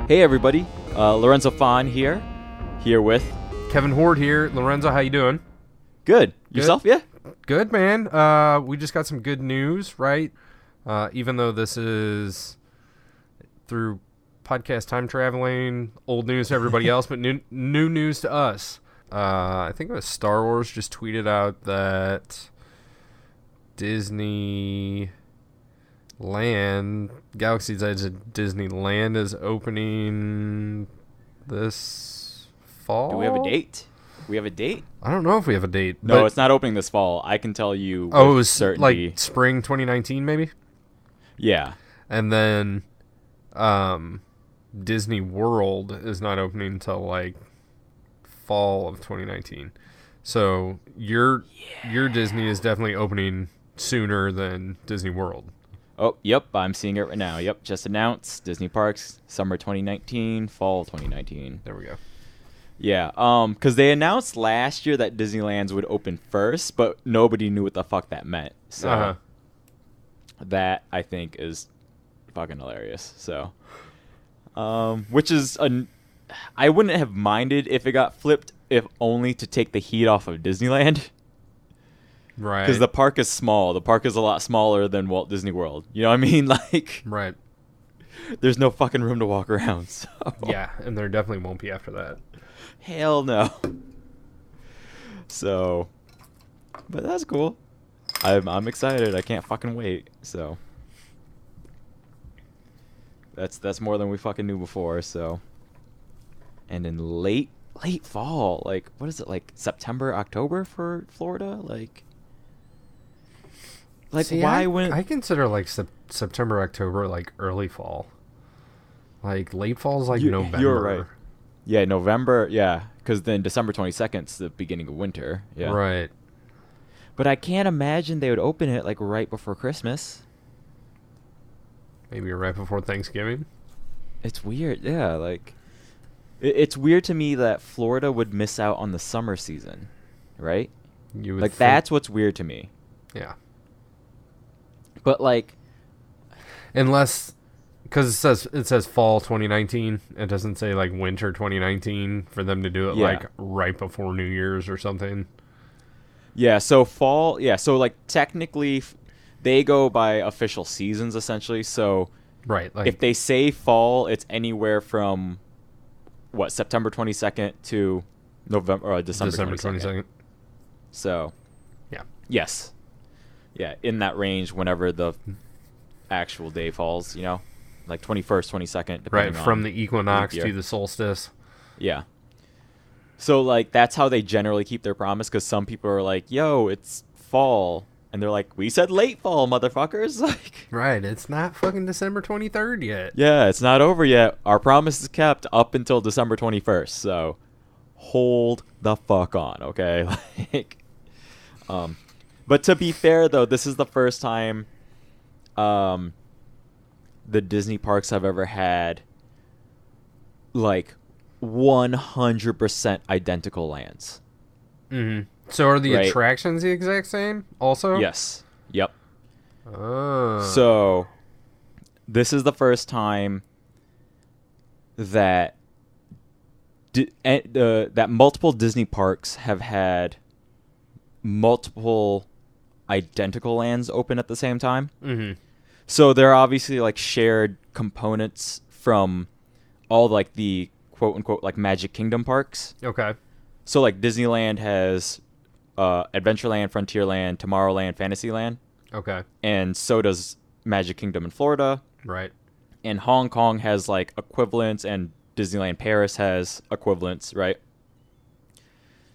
Hey everybody, Lorenzo Fon here with Kevin Horde here. Lorenzo, how you doing? Good. Yourself? Yeah. Good, man. We just got some good news, right? Even though this is through podcast time traveling, old news to everybody else, but new news to us. I think it was Star Wars just tweeted out that Disneyland, Galaxy's Edge of Disneyland is opening this fall. Do we have a date? I don't know if we have a date. No, it's not opening this fall. I can tell you. Oh, it was certainty. like spring 2019, maybe? Yeah. And then Disney World is not opening until like fall of 2019. So your Disney is definitely opening sooner than Disney World. Oh, yep. I'm seeing it right now. Yep. Just announced Disney Parks, summer 2019, fall 2019. There we go. Yeah. Because they announced last year that Disneyland's would open first, but nobody knew what the fuck that meant. So that I think is fucking hilarious. So, which is I wouldn't have minded if it got flipped, if only to take the heat off of Disneyland. Right. Because the park is small. The park is a lot smaller than Walt Disney World. You know what I mean? Like, right. There's no fucking room to walk around. So. Yeah, and there definitely won't be after that. Hell no. So, but that's cool. I'm excited. I can't fucking wait. So, that's more than we fucking knew before. So, and in late fall, like what is it, like September, October for Florida, like. See, why I consider like September, October like early fall. Like late fall is like November. You're right. Yeah, November. Yeah, because then December 22nd is the beginning of winter. Yeah. Right. But I can't imagine they would open it like right before Christmas. Maybe right before Thanksgiving. It's weird. Yeah, like it's weird to me that Florida would miss out on the summer season, right? You would like that's what's weird to me. Yeah. But like, unless, because it says fall 2019, it doesn't say like winter 2019 for them to do it like right before New Year's or something. Yeah. So fall. Yeah. So like technically, they go by official seasons essentially. So right. Like if they say fall, it's anywhere from what, September 22nd to November or December 22nd. So yeah. Yes. Yeah, in that range whenever the actual day falls, you know? Like 21st, 22nd, depending on... Right, from the equinox to the solstice. Yeah. So, like, that's how they generally keep their promise, because some people are like, yo, it's fall. And they're like, we said late fall, motherfuckers. Like, right, it's not fucking December 23rd yet. Yeah, it's not over yet. Our promise is kept up until December 21st, so hold the fuck on, okay? Like, but to be fair, though, this is the first time the Disney parks have ever had, like, 100% identical lands. Mm-hmm. So are the attractions the exact same also? Yes. Yep. Oh. So this is the first time that that multiple Disney parks have had multiple identical lands open at the same time. Mm-hmm. So there are obviously like shared components from all like the quote unquote like Magic Kingdom parks. Okay. So like Disneyland has Adventureland, Frontierland, Tomorrowland, Fantasyland. Okay. And so does Magic Kingdom in Florida. Right. And Hong Kong has like equivalents, and Disneyland Paris has equivalents, right?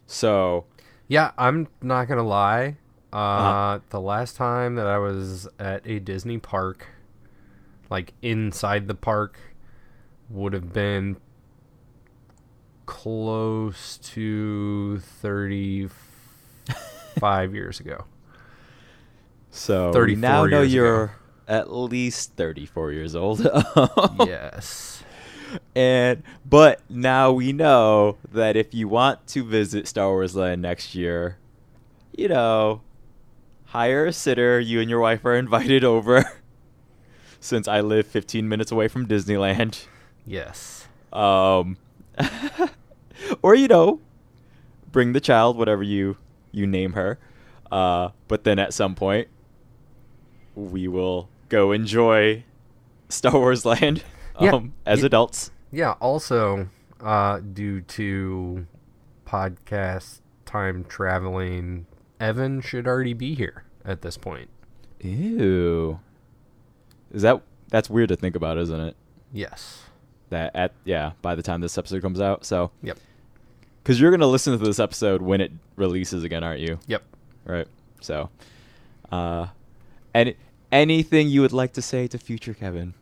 So yeah, I'm not gonna lie. The last time that I was at a Disney park, like inside the park, would have been close to 35 years ago. So 34 now know years you're ago. At least 34 years old. Yes. But now we know that if you want to visit Star Wars Land next year, you know, hire a sitter. You and your wife are invited over. Since I live 15 minutes away from Disneyland. Yes. Or bring the child, whatever you name her. But then at some point, we will go enjoy Star Wars Land as adults. Yeah, also, due to podcast time traveling, Evan should already be here at this point. Ew. That's weird to think about, isn't it? Yes. By the time this episode comes out. So. Yep. Because you're going to listen to this episode when it releases again, aren't you? Yep. Right. So, anything you would like to say to future Kevin,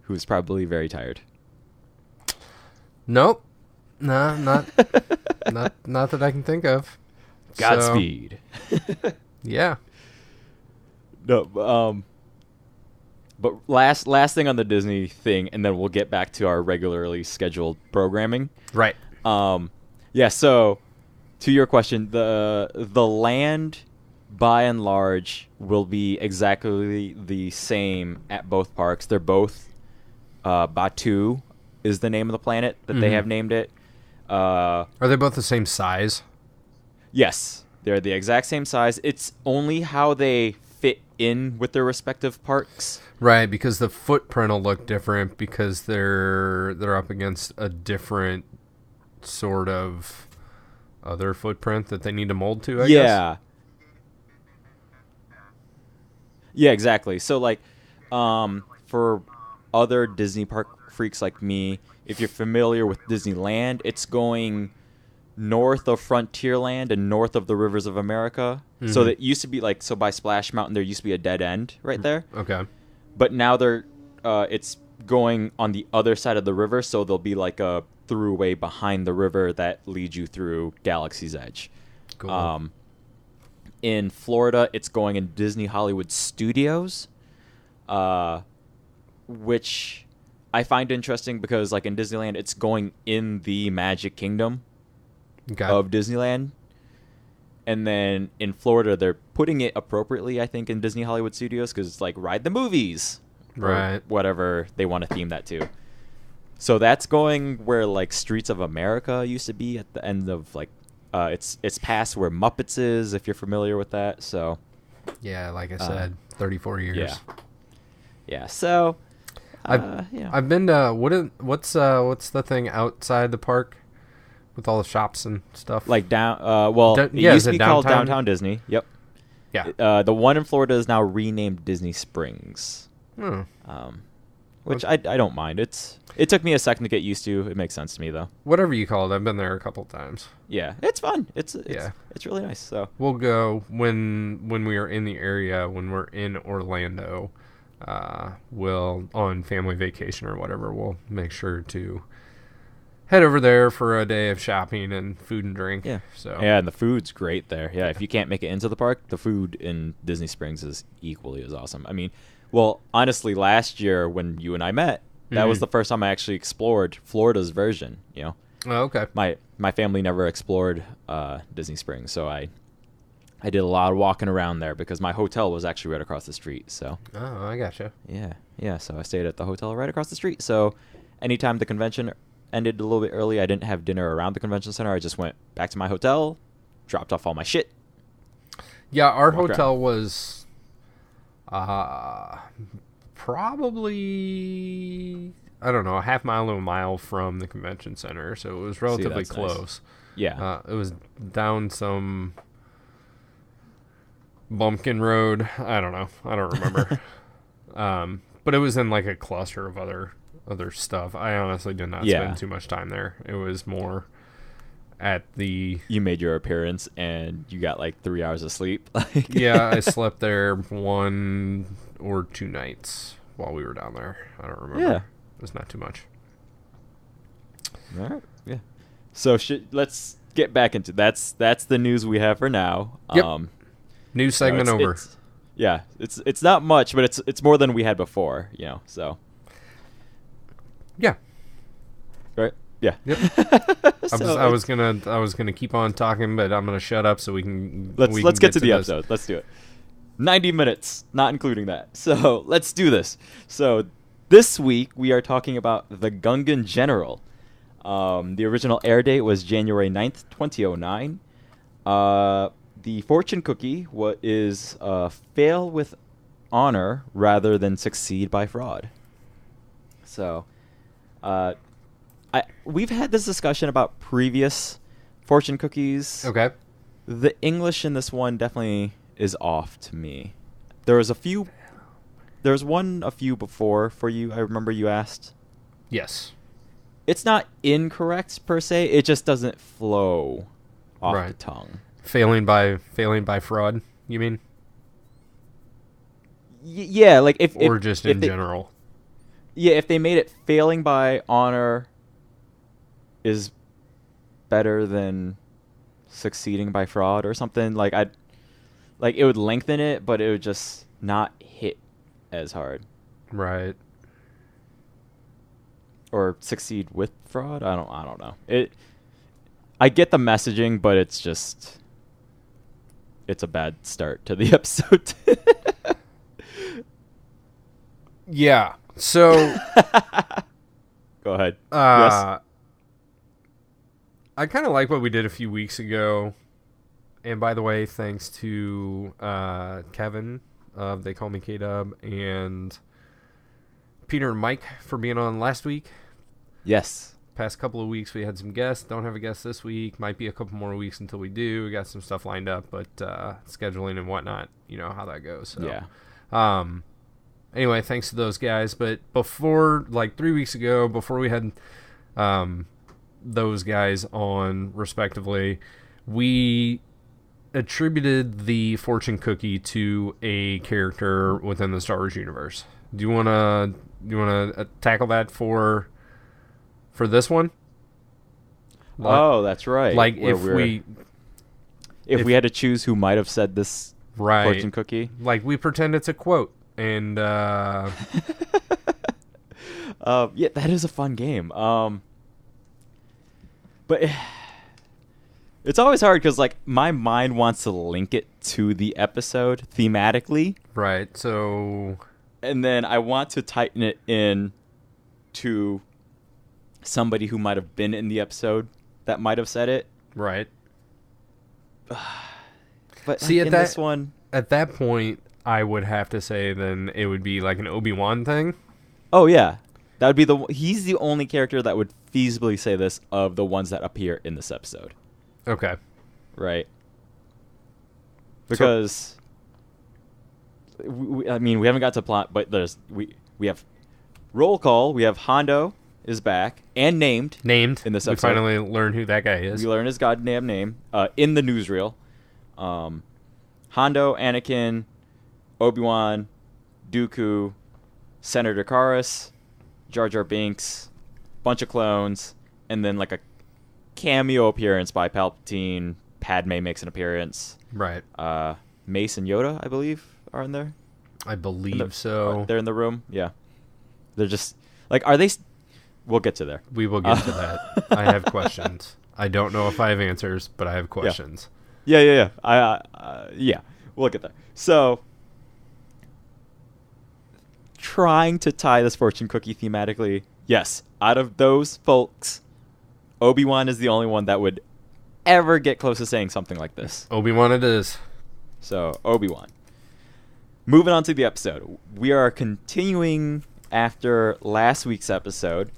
who's probably very tired? Nope. Nah, not that I can think of. Godspeed. So, yeah. No. But last thing on the Disney thing, and then we'll get back to our regularly scheduled programming. Right. Yeah. So, to your question, the land, by and large, will be exactly the same at both parks. They're both Batu is the name of the planet that they have named it. Are they both the same size? Yes, they're the exact same size. It's only how they fit in with their respective parks. Right, because the footprint will look different because they're up against a different sort of other footprint that they need to mold to, I guess. Yeah, exactly. So, like, for other Disney park freaks like me, if you're familiar with Disneyland, it's going north of Frontierland and north of the Rivers of America. Mm-hmm. So that used to be by Splash Mountain, there used to be a dead end right there. Okay. But now it's going on the other side of the river, so there'll be like a throughway behind the river that leads you through Galaxy's Edge. Cool. In Florida, it's going in Disney Hollywood Studios, which I find interesting because, like, in Disneyland, it's going in the Magic Kingdom of Disneyland. And then in Florida, they're putting it appropriately, I think, in Disney Hollywood Studios because it's like ride the movies. Right. Or whatever they want to theme that to. So that's going where, like, Streets of America used to be at the end of, like, it's past where Muppets is, if you're familiar with that. So. Yeah, like I said, 34 years. Yeah. Yeah. So. I've been to what's the thing outside the park with all the shops and stuff? Like it used to be called Downtown Disney. Yep. Yeah. The one in Florida is now renamed Disney Springs. Which I don't mind. It took me a second to get used to. It makes sense to me though. Whatever you call it, I've been there a couple times. Yeah, it's fun. It's really nice. So we'll go when we are in the area, when we're in Orlando. We'll on family vacation or whatever. We'll make sure to head over there for a day of shopping and food and drink. Yeah. So yeah, and the food's great there. Yeah, if you can't make it into the park, the food in Disney Springs is equally as awesome. I mean, well, honestly, last year when you and I met, that was the first time I actually explored Florida's version. You know. Oh, okay. My family never explored Disney Springs, so I did a lot of walking around there because my hotel was actually right across the street. So. Oh, I gotcha. Yeah. So I stayed at the hotel right across the street. So, anytime the convention ended a little bit early, I didn't have dinner around the convention center. I just went back to my hotel, dropped off all my shit. Yeah, our hotel was probably, I don't know, a half mile to a mile from the convention center, so it was relatively close. Nice. Yeah. It was down some bumpkin road. I don't know. I don't remember. But it was in like a cluster of other stuff. I honestly did not spend too much time there. It was more at the... You made your appearance and you got like 3 hours of sleep. Yeah, I slept there 1 or 2 nights while we were down there. I don't remember. Yeah. It was not too much. All right. Yeah. So let's get back into that's the news we have for now. Yep. News segment over. It's not much, but it's more than we had before, you know. So. Yeah. Right. Yeah. Yep. I was gonna keep on talking, but I'm gonna shut up so we can. Let's get to the episode. Let's do it. 90 minutes, not including that. So let's do this. So This week, we are talking about the Gungan General. The original air date was January 9th, 2009. The fortune cookie is fail with honor rather than succeed by fraud. So, we've had this discussion about previous fortune cookies. Okay. The English in this one definitely is off to me. There was a few before for you. I remember you asked. Yes. It's not incorrect per se. It just doesn't flow off the tongue. Failing by fraud, you mean? Yeah, like if just in general. Yeah, if they made it failing by honor is better than succeeding by fraud or something, like it would lengthen it, but it would just not hit as hard. Right. Or succeed with fraud? I don't know. I get the messaging, but it's a bad start to the episode. Yeah. So go ahead. Yes. I kind of like what we did a few weeks ago. And by the way, thanks to Kevin of They Call Me K-Dub and Peter and Mike for being on last week. Yes. Past couple of weeks we had some guests. Don't have a guest this week. Might be a couple more weeks until we do. We got some stuff lined up, but scheduling and whatnot, you know how that goes. So. Yeah. Anyway, thanks to those guys. But before, like 3 weeks ago, before we had those guys on, respectively, we attributed the fortune cookie to a character within the Star Wars universe. Do you wanna tackle that for this one? That's right. Like if we had to choose who might have said this fortune cookie, like we pretend it's a quote, and yeah, that is a fun game. But it's always hard because like my mind wants to link it to the episode thematically, right? So, and then I want to tighten it in to somebody who might have been in the episode that might have said it, right? But see, in this one, at that point, I would have to say then it would be like an Obi-Wan thing. Oh yeah, that would be he's the only character that would feasibly say this of the ones that appear in this episode. Okay. Right. Because we haven't got to plot, but we have roll call. We have Hondo is back and named in this episode. We finally learn who that guy is. We learn his goddamn name in the newsreel. Hondo, Anakin, Obi-Wan, Dooku, Senator Karras, Jar Jar Binks, bunch of clones, and then like a cameo appearance by Palpatine. Padme makes an appearance. Right. Mace and Yoda, I believe, are in there. I believe so. They're in the room. Yeah. They're just like, are they? We'll get to there. We will get to that. I have questions. I don't know if I have answers, but I have questions. Yeah. Yeah. We'll get there. So, trying to tie this fortune cookie thematically, yes, out of those folks, Obi-Wan is the only one that would ever get close to saying something like this. Obi-Wan it is. So, Obi-Wan. Moving on to the episode. We are continuing after last week's episode,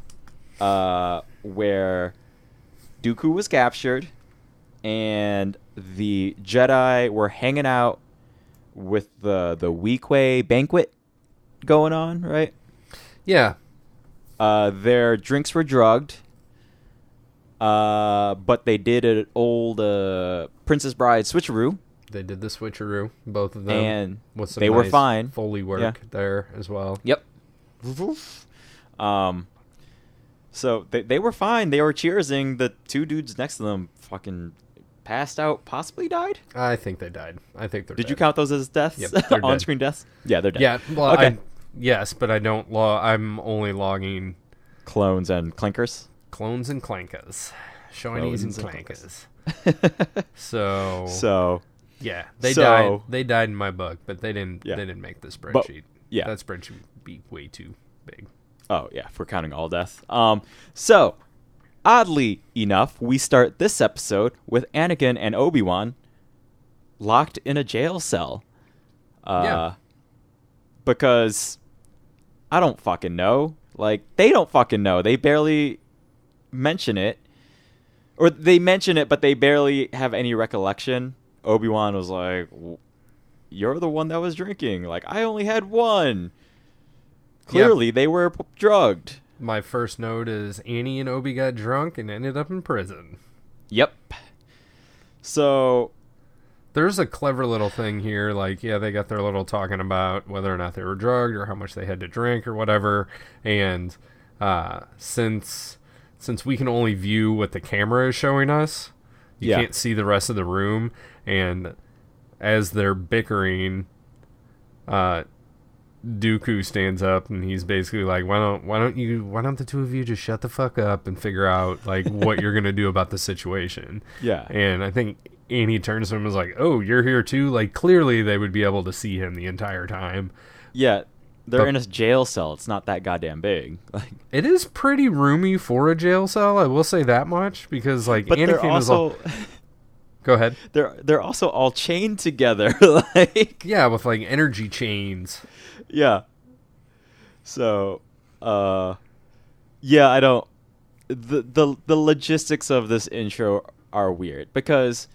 where Dooku was captured, and the Jedi were hanging out with the Weequay banquet going on, right? Yeah. Their drinks were drugged, but they did an old Princess Bride switcheroo. They did the switcheroo, both of them. And with some they were fine. Foley work there as well. Yep. So they were fine. They were cheersing. The two dudes next to them fucking passed out, possibly died? I think they died. I think they're Did dead. you count those as deaths? Yep, On-screen deaths? Yeah, they're dead. Yeah, well, okay. Yes, but I don't I'm only logging clones and clankers. Clones and clankers. Shinies and clankers. So yeah, they died. They died in my book, but they didn't. They didn't make the spreadsheet. Yeah, that spreadsheet would be way too big. Oh, yeah, if we're counting all death. So, oddly enough, we start this episode with Anakin and Obi-Wan locked in a jail cell. Because I don't fucking know. Like, they don't fucking know. They barely mention it. Or they mention it, but they barely have any recollection. Obi-Wan was like, you're the one that was drinking. Like, I only had one. Clearly, they were drugged. My first note is Annie and Obi got drunk and ended up in prison. Yep. So there's a clever little thing here. Like, yeah, they got their little talking about whether or not they were drugged or how much they had to drink or whatever. And since we can only view what the camera is showing us, you can't see the rest of the room. And as they're bickering, Dooku stands up and he's basically like, why don't the two of you just shut the fuck up and figure out like what you're gonna do about the situation? Yeah. And I think Annie turns to him and is like, oh, you're here too? Like, clearly they would be able to see him the entire time. Yeah, they're in a jail cell. It's not that goddamn big. Like, it is pretty roomy for a jail cell, I will say that much, because like but Anakin is all... Go ahead. They're also all chained together. Like, yeah, with like energy chains. Yeah. So, yeah, I don't. The logistics of this intro are weird because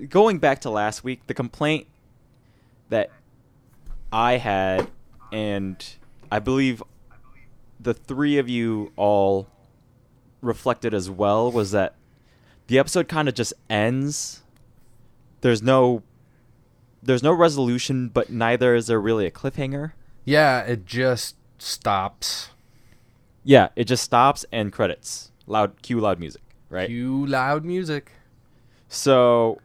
going back to last week, the complaint that I had, and I believe the three of you all reflected as well, was that the episode kind of just ends. There's no resolution, but neither is there really a cliffhanger. Yeah, it just stops. Yeah, it just stops and credits. Cue loud music, right? Cue loud music. So,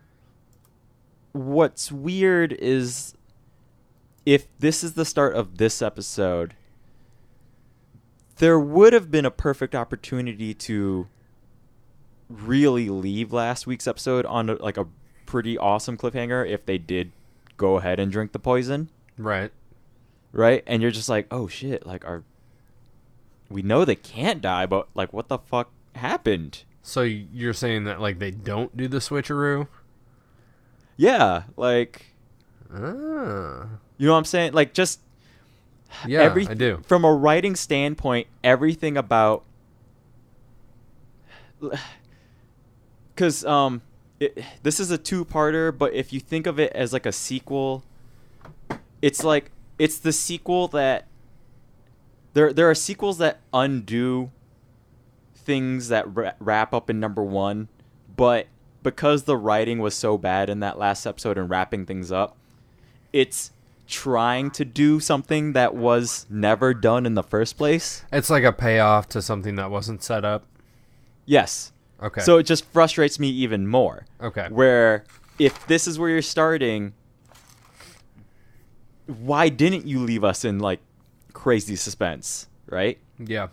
what's weird is if this is the start of this episode, there would have been a perfect opportunity to really leave last week's episode on like a pretty awesome cliffhanger if they did go ahead and drink the poison. Right. And you're just like, oh shit, like we know they can't die, but like what the fuck happened? So you're saying that like they don't do the switcheroo? Yeah, like you know what I'm saying? Like just I do. From a writing standpoint, everything about cuz this is a two-parter, but if you think of it as like a sequel, it's the sequel that there are sequels that undo things that wrap up in number one, but because the writing was so bad in that last episode and wrapping things up, it's trying to do something that was never done in the first place. It's like a payoff to something that wasn't set up. Yes. Okay. So it just frustrates me even more. Okay. Where if this is where you're starting, why didn't you leave us in like crazy suspense, right? Yeah.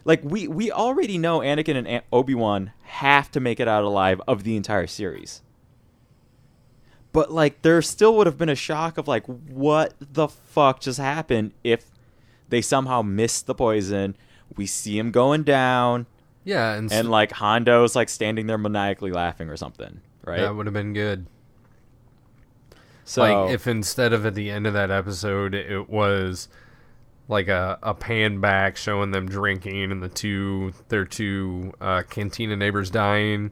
Like we already know Anakin and Obi-Wan have to make it out alive of the entire series. But like there still would have been a shock of like what the fuck just happened if they somehow missed the poison. We see him going down. Yeah, and like Hondo's like standing there maniacally laughing or something, right? That would have been good. So like if instead of at the end of that episode it was like a pan back showing them drinking and their two cantina neighbors dying,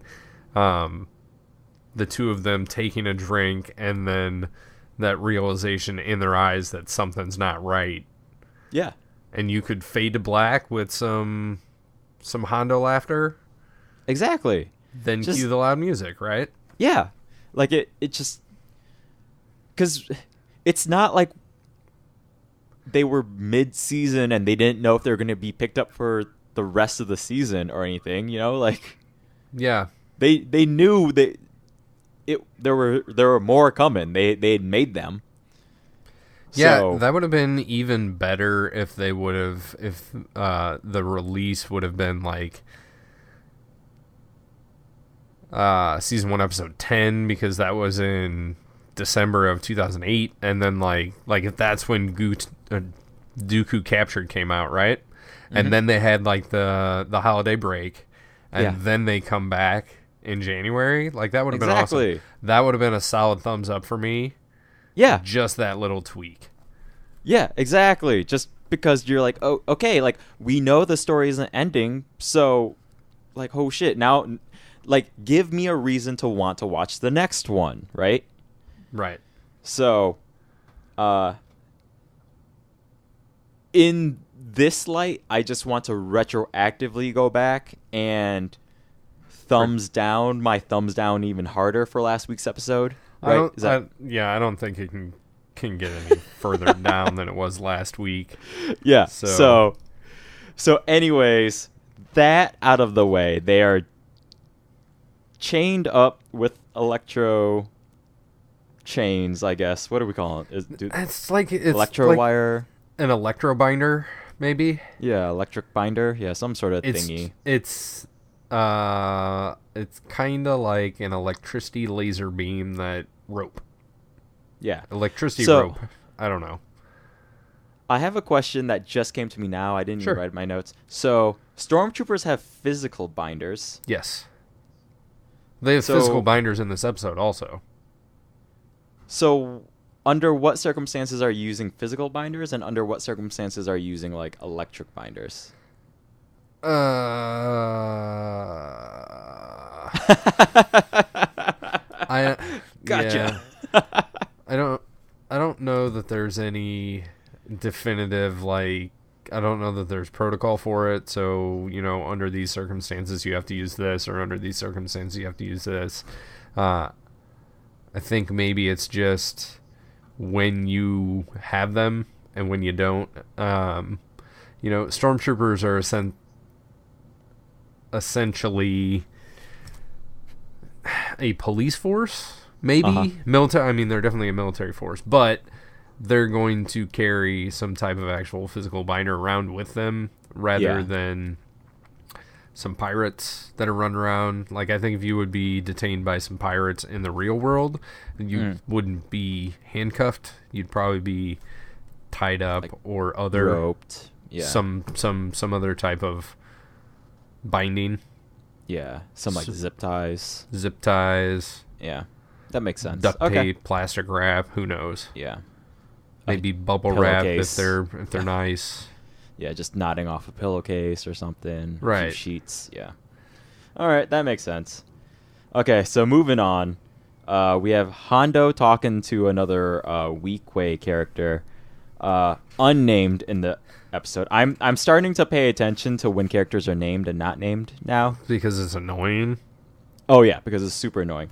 the two of them taking a drink and then that realization in their eyes that something's not right. Yeah. And you could fade to black with some Hondo laughter. Exactly. Then cue the loud music, right? Yeah. Like it just... Because it's not like they were mid-season and they didn't know if they were going to be picked up for the rest of the season or anything, you know? Like... Yeah. They knew that there were more coming. They had made them. Yeah, so, that would have been even better if the release would have been like season 1 episode 10, because that was in December of 2008, and then like if that's when Dooku Captured came out, right? And then they had like the holiday break, and then they come back in January. Like that would have been awesome. That would have been a solid thumbs up for me. Yeah, just that little tweak. Yeah, exactly. Just because you're like, oh, okay, like we know the story isn't ending, so like, oh shit, now, like, give me a reason to want to watch the next one, right? Right. So, in this light, I just want to retroactively go back and thumbs down even harder for last week's episode. Right? I don't think it can get any further down than it was last week. Yeah. So anyways, that out of the way, they are chained up with electro chains, I guess. What do we call it? It's electro wire. An electro binder, maybe? Yeah, electric binder. Yeah, some sort of thingy. It's kind of like an electricity laser beam that rope. Yeah. Electricity rope. I don't know. I have a question that just came to me now. I didn't even write my notes. So, stormtroopers have physical binders. Yes. They have physical binders in this episode also. So, under what circumstances are you using physical binders, and under what circumstances are you using, like, electric binders? Gotcha. Yeah. I don't know that there's any definitive, like, I don't know that there's protocol for it. So, under these circumstances you have to use this, or under these circumstances you have to use this. I think maybe it's just when you have them and when you don't. Stormtroopers are essentially a police force, maybe military. I mean, they're definitely a military force, but they're going to carry some type of actual physical binder around with them rather than some pirates that are running around. Like, I think if you would be detained by some pirates in the real world, you wouldn't be handcuffed. You'd probably be tied up, like, or other roped. Yeah. Some other type of binding. Yeah. Some like zip ties. Yeah. That makes sense. Duct tape, plastic wrap, who knows? Yeah. Maybe bubble wrap if they're nice. Yeah, just knotting off a pillowcase or something. Right. A few sheets. Yeah. All right, that makes sense. Okay, so moving on. We have Hondo talking to another Weequay character, unnamed in the episode. I'm starting to pay attention to when characters are named and not named now. Because it's annoying? Oh, yeah, because it's super annoying.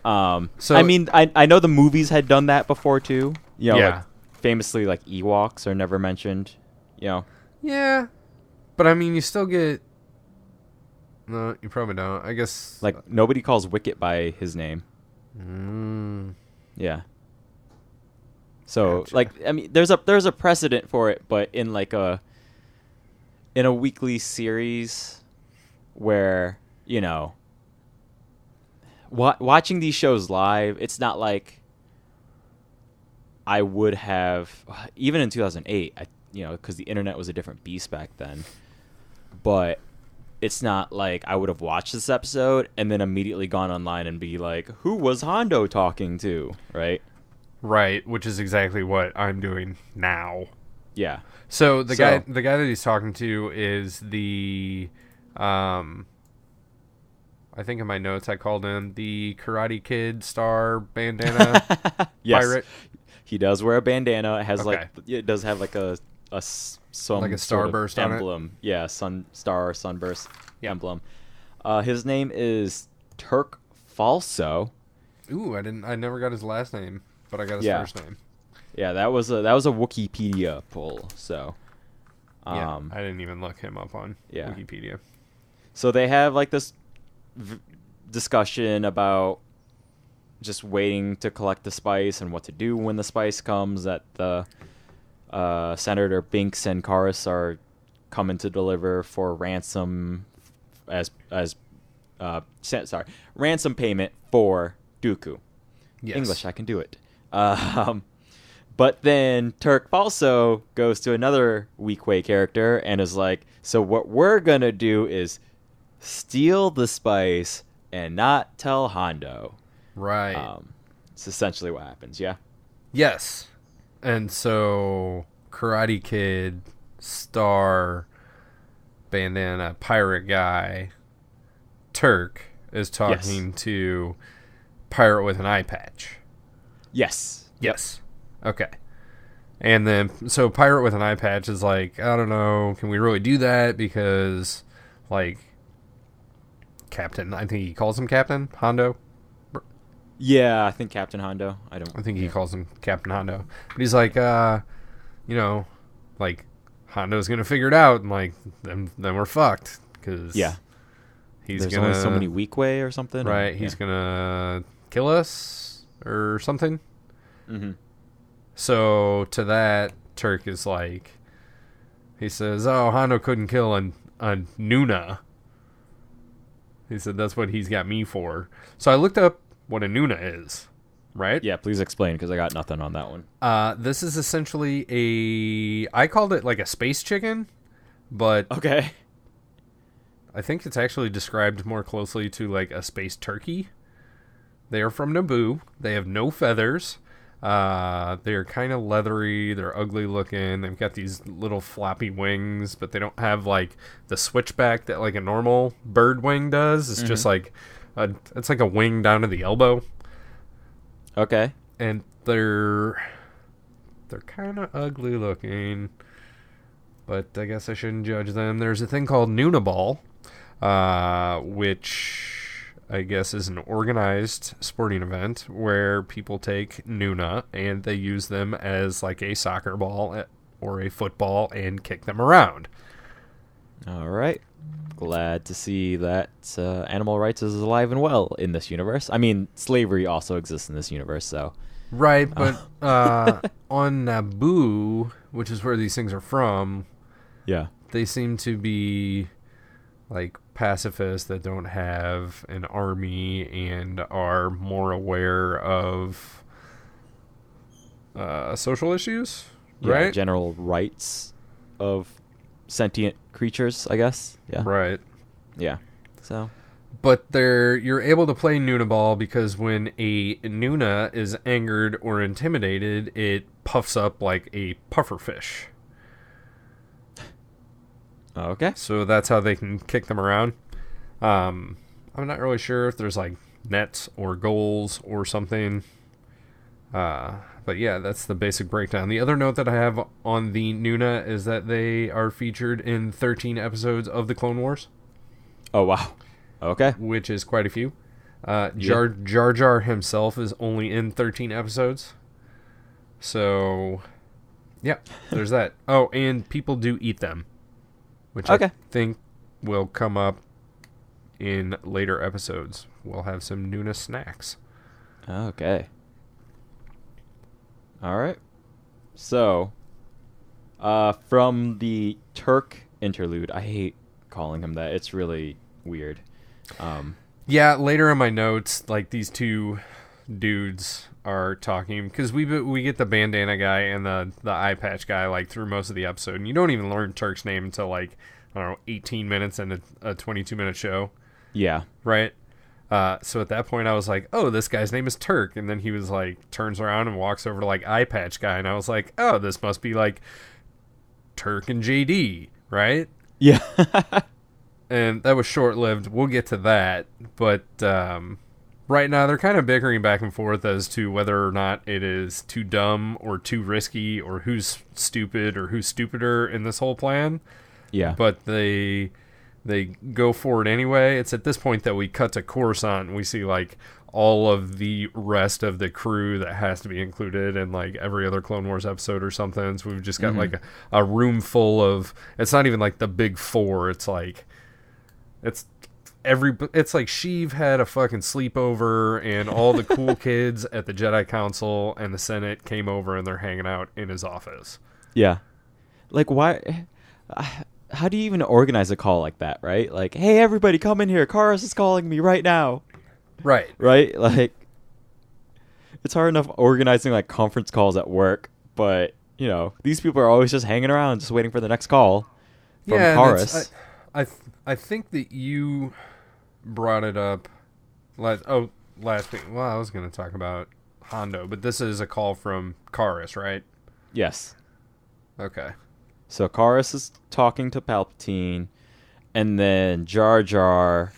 So I mean, I know the movies had done that before, too. Like, famously, like, Ewoks are never mentioned, Yeah, but I mean, you still get... No, you probably don't. I guess... Like, nobody calls Wicket by his name. Yeah. So, gotcha. Like, I mean, there's a precedent for it, but in, like, in a weekly series where, watching these shows live, it's not like I would have... Even in 2008, because the internet was a different beast back then. But it's not like I would have watched this episode and then immediately gone online and be like, who was Hondo talking to, right? Right, which is exactly what I'm doing now. Yeah. So the guy that he's talking to is the I think in my notes I called him the Karate Kid star bandana pirate. He does wear a bandana. It has it does have like a some like a starburst sort of emblem. Yeah, sunburst emblem. His name is Turk Falso. Ooh, I never got his last name, but I got his first name. Yeah, that was a Wikipedia pull. So, I didn't even look him up on Wikipedia. So they have like this discussion about just waiting to collect the spice and what to do when the spice comes. That the Senator Binks and Karis are coming to deliver for ransom ransom payment for Dooku. Yes. English, I can do it. But then Turk also goes to another weak way character and is like, so what we're going to do is steal the spice and not tell Hondo. Right. It's essentially what happens, yeah? Yes. And so Karate Kid, Star, bandana, pirate guy, Turk is talking to pirate with an eye patch. Yes. Yes. Okay. And then, so pirate with an eye patch is like, I don't know, can we really do that? Because, like, Captain, I think he calls him Captain Hondo. Yeah, I think Captain Hondo. I think he calls him Captain Hondo. But he's like, you know, like, Hondo's gonna figure it out, and like, then we're fucked. Because there's only so many weak way or something. Right, he's gonna kill us or something. Mm-hmm. So to that, Turk is like, he says, "Oh, Hondo couldn't kill a Nuna." He said that's what he's got me for. So I looked up what a Nuna is, right? Yeah, please explain because I got nothing on that one. This is essentially I called it like a space chicken, but okay, I think it's actually described more closely to like a space turkey. They are from Naboo. They have no feathers. They're kind of leathery. They're ugly looking. They've got these little floppy wings, but they don't have like the switchback that like a normal bird wing does. It's just like it's like a wing down to the elbow. Okay. And they're kind of ugly looking, but I guess I shouldn't judge them. There's a thing called Nuna Ball, which I guess is an organized sporting event where people take Nuna and they use them as like a soccer ball or a football and kick them around. All right. Glad to see that animal rights is alive and well in this universe. I mean, slavery also exists in this universe, so. Right, but on Naboo, which is where these things are from, they seem to be like pacifists that don't have an army and are more aware of social issues, right? General rights of sentient creatures, I guess. Yeah. Right. Yeah. So. But you're able to play Nuna Ball because when a Nuna is angered or intimidated, it puffs up like a puffer fish. Okay. So that's how they can kick them around. I'm not really sure if there's like nets or goals or something. But yeah, that's the basic breakdown. The other note that I have on the Nuna is that they are featured in 13 episodes of the Clone Wars. Oh, wow. Okay. Which is quite a few. Jar Jar himself is only in 13 episodes. So, yeah, there's that. Oh, and people do eat them. Which I think will come up in later episodes. We'll have some Nuna snacks. Okay. All right. So, from the Turk interlude, I hate calling him that. It's really weird. Yeah, later in my notes, like these two dudes are talking because we get the bandana guy and the eye patch guy like through most of the episode, and you don't even learn Turk's name until like, I don't know, 18 minutes in a 22-minute show. Yeah. Right? So at that point I was like, oh, this guy's name is Turk, and then he was like turns around and walks over to like eye patch guy, and I was like, oh, this must be like Turk and JD, right? Yeah. And that was short-lived. We'll get to that, but right now they're kind of bickering back and forth as to whether or not it is too dumb or too risky or who's stupid or who's stupider in this whole plan. Yeah. But they go for it anyway. It's at this point that we cut to Coruscant and we see like all of the rest of the crew that has to be included in like every other Clone Wars episode or something. So we've just got like a room full of, it's not even like the big four. It's like, it's like Sheev had a fucking sleepover and all the cool kids at the Jedi Council and the Senate came over and they're hanging out in his office. Yeah. Like, why? How do you even organize a call like that, right? Like, hey, everybody, come in here. Karis is calling me right now. Right. Right? Like, it's hard enough organizing, like, conference calls at work, But, you know, these people are always just hanging around, just waiting for the next call from Karis. I think that you brought it up last week. Well, I was going to talk about Hondo, but this is a call from Karis, right? Yes. Okay. So Karis is talking to Palpatine, and then Jar Jar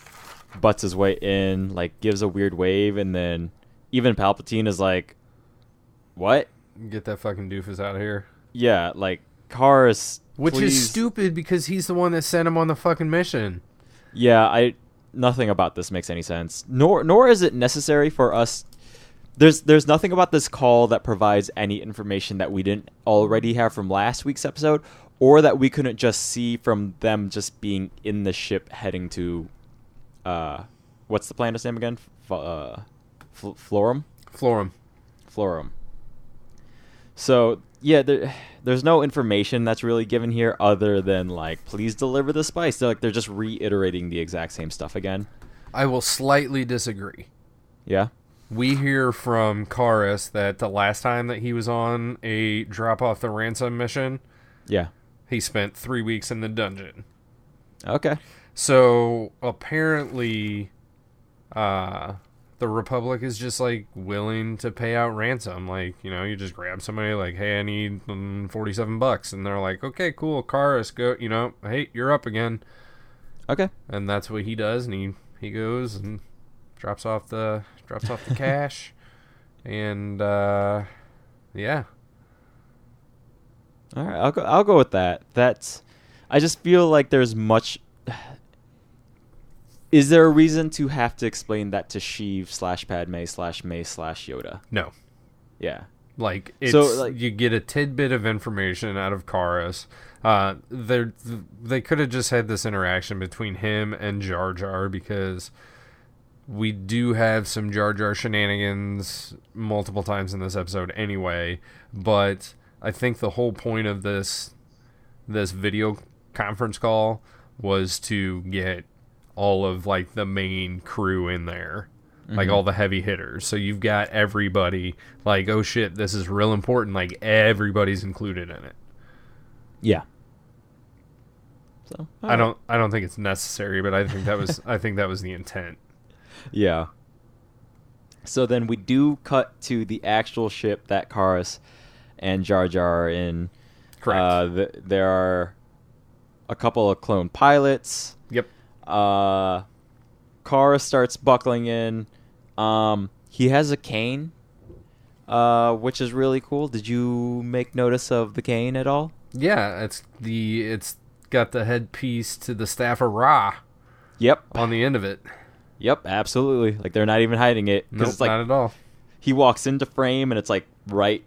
butts his way in, like, gives a weird wave, and then even Palpatine is like, what? Get that fucking doofus out of here. Yeah, like, Karis, Which please. is stupid because he's the one that sent him on the fucking mission. Yeah, nothing about this makes any sense. Nor is it necessary for us. There's nothing about this call that provides any information that we didn't already have from last week's episode, or that we couldn't just see from them just being in the ship heading to, what's the planet's name again? Florum? Florum. So, yeah, there's no information that's really given here other than, like, please deliver the spice. They're just reiterating the exact same stuff again. I will slightly disagree. Yeah? We hear from Karis that the last time that he was on a drop off the ransom mission, Yeah. he spent 3 weeks in the dungeon. Okay. So apparently, the Republic is just like willing to pay out ransom. Like, you know, you just grab somebody like, hey, I need $47, and they're like, okay, cool, Karis, go. You know, hey, you're up again. Okay. And that's what he does, and he goes and drops off the cash, and yeah. All right, I'll go with that. I just feel like there's much. Is there a reason to have to explain that to Sheev / Padme / May / Yoda? No. Yeah. Like, it's, so, like, you get a tidbit of information out of Karis. They could have just had this interaction between him and Jar Jar, because we do have some Jar Jar shenanigans multiple times in this episode anyway. But I think the whole point of this video conference call was to get all of, like, the main crew in there. Like, all the heavy hitters. So you've got everybody, like, oh shit, this is real important. Like, everybody's included in it. Yeah. So I don't think it's necessary, but I think that was the intent. Yeah. So then we do cut to the actual ship that Karis and Jar Jar are in. Correct. There are a couple of clone pilots. Yep. Karis starts buckling in. He has a cane, which is really cool. Did you make notice of the cane at all? Yeah, it's got the headpiece to the staff of Ra. Yep. On the end of it. Yep, absolutely. Like, they're not even hiding it. Nope, it's like, not at all. He walks into frame, and it's like right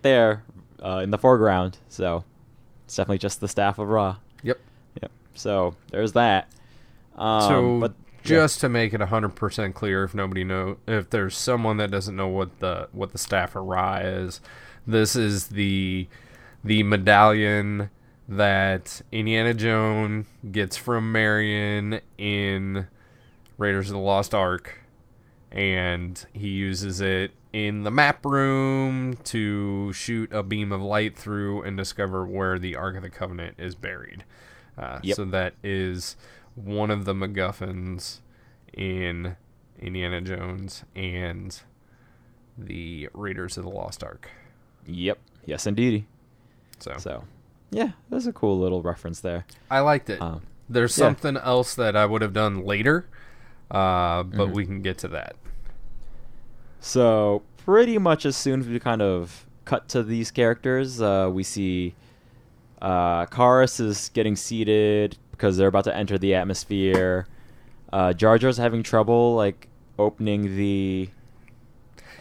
there in the foreground. So it's definitely just the staff of Ra. Yep. So there's that. To make it 100% clear, if there's someone that doesn't know what the staff of Ra is, this is the medallion that Indiana Jones gets from Marion in Raiders of the Lost Ark, and he uses it in the map room to shoot a beam of light through and discover where the Ark of the Covenant is buried. So that is one of the MacGuffins in Indiana Jones and the Raiders of the Lost Ark. Yep. Yes, indeedy. So yeah, that's a cool little reference there. I liked it. There's something else that I would have done later, but we can get to that. So pretty much as soon as we kind of cut to these characters, we see Karis is getting seated because they're about to enter the atmosphere. Jar Jar's having trouble, like, opening the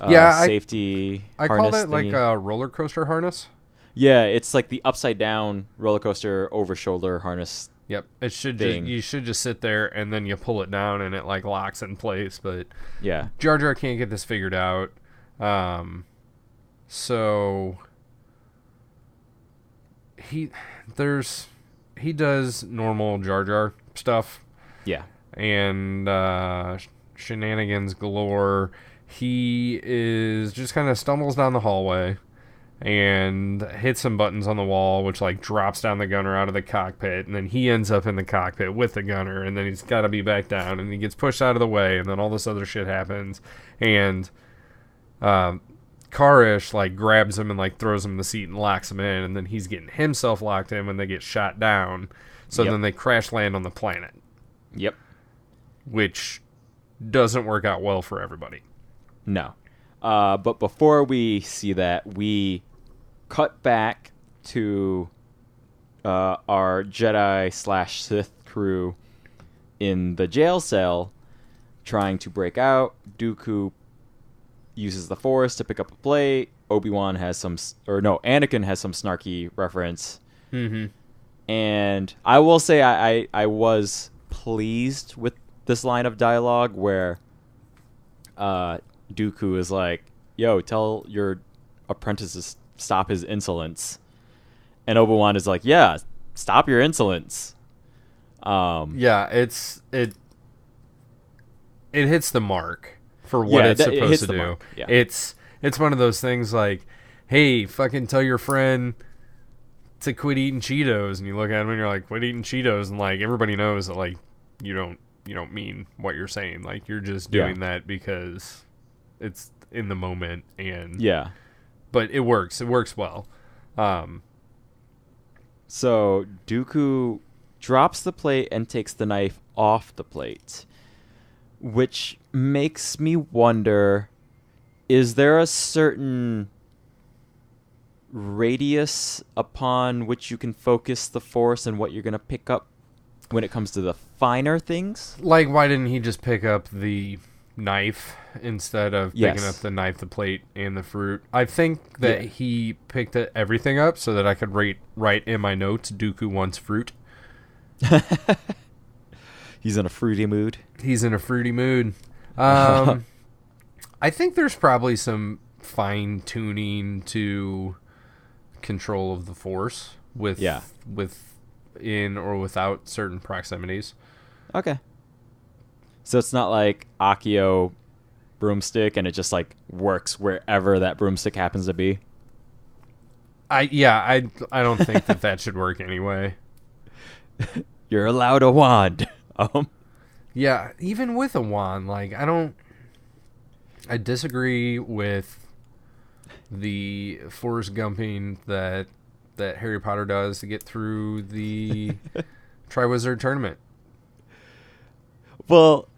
safety I harness call it thingy. like a roller coaster harness. Yeah, it's like the upside down roller coaster over shoulder harness. Yep, it should thing. you should just sit there and then you pull it down and it, like, locks in place. But yeah, Jar Jar can't get this figured out. So he does normal Jar Jar stuff. Yeah. And shenanigans galore. He is just kind of stumbles down the hallway, and hits some buttons on the wall, which like drops down the gunner out of the cockpit, and then he ends up in the cockpit with the gunner, and then he's got to be back down, and he gets pushed out of the way, and then all this other shit happens, and Karish like grabs him and like throws him in the seat and locks him in, and then he's getting himself locked in when they get shot down. So then they crash land on the planet. Yep. Which doesn't work out well for everybody. No. But before we see that, we cut back to our Jedi/Sith crew in the jail cell trying to break out. Dooku uses the Force to pick up a plate. Anakin has some snarky reference. Mm-hmm. And I will say I was pleased with this line of dialogue where Dooku is like, yo, tell your apprentice to stop his insolence. And Obi-Wan is like, yeah, stop your insolence. Yeah, it hits the mark for what it's supposed to do. Yeah. It's one of those things like, hey, fucking tell your friend to quit eating Cheetos, and you look at him and you're like, quit eating Cheetos, and like everybody knows that like you don't mean what you're saying. Like you're just doing that because it's in the moment, and but it works well. So Dooku drops the plate and takes the knife off the plate, which makes me wonder, is there a certain radius upon which you can focus the Force and what you're going to pick up when it comes to the finer things? Like, why didn't he just pick up the knife instead of picking up the knife, the plate, and the fruit? I think that he picked everything up so that I could write in my notes, Dooku wants fruit. He's in a fruity mood. I think there's probably some fine-tuning to control of the Force with in or without certain proximities. Okay. So it's not like Akio broomstick and it just like works wherever that broomstick happens to be. I don't think that should work anyway. You're allowed a wand. Yeah, even with a wand, like I disagree with the Forrest Gumping that Harry Potter does to get through the Triwizard Tournament. Well,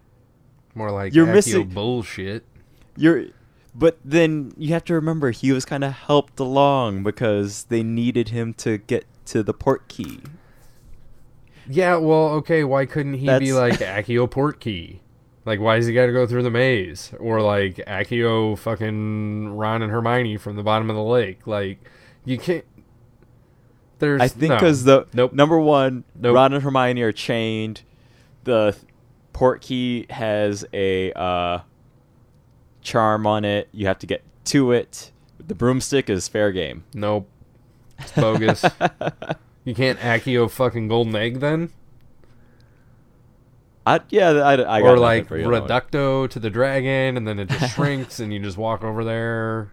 more like you're Accio missing bullshit. But then you have to remember he was kind of helped along because they needed him to get to the port key. Yeah, well, okay, why couldn't he be like Accio port key? Like, why does he got to go through the maze? Or, like, Accio fucking Ron and Hermione from the bottom of the lake. Like, you can't... I think because number one, Ron and Hermione are chained. The port key has a charm on it. You have to get to it. The broomstick is fair game. Nope. It's bogus. You can't Accio fucking golden egg, then? I got or like Reducto to the dragon, and then it just shrinks, and you just walk over there.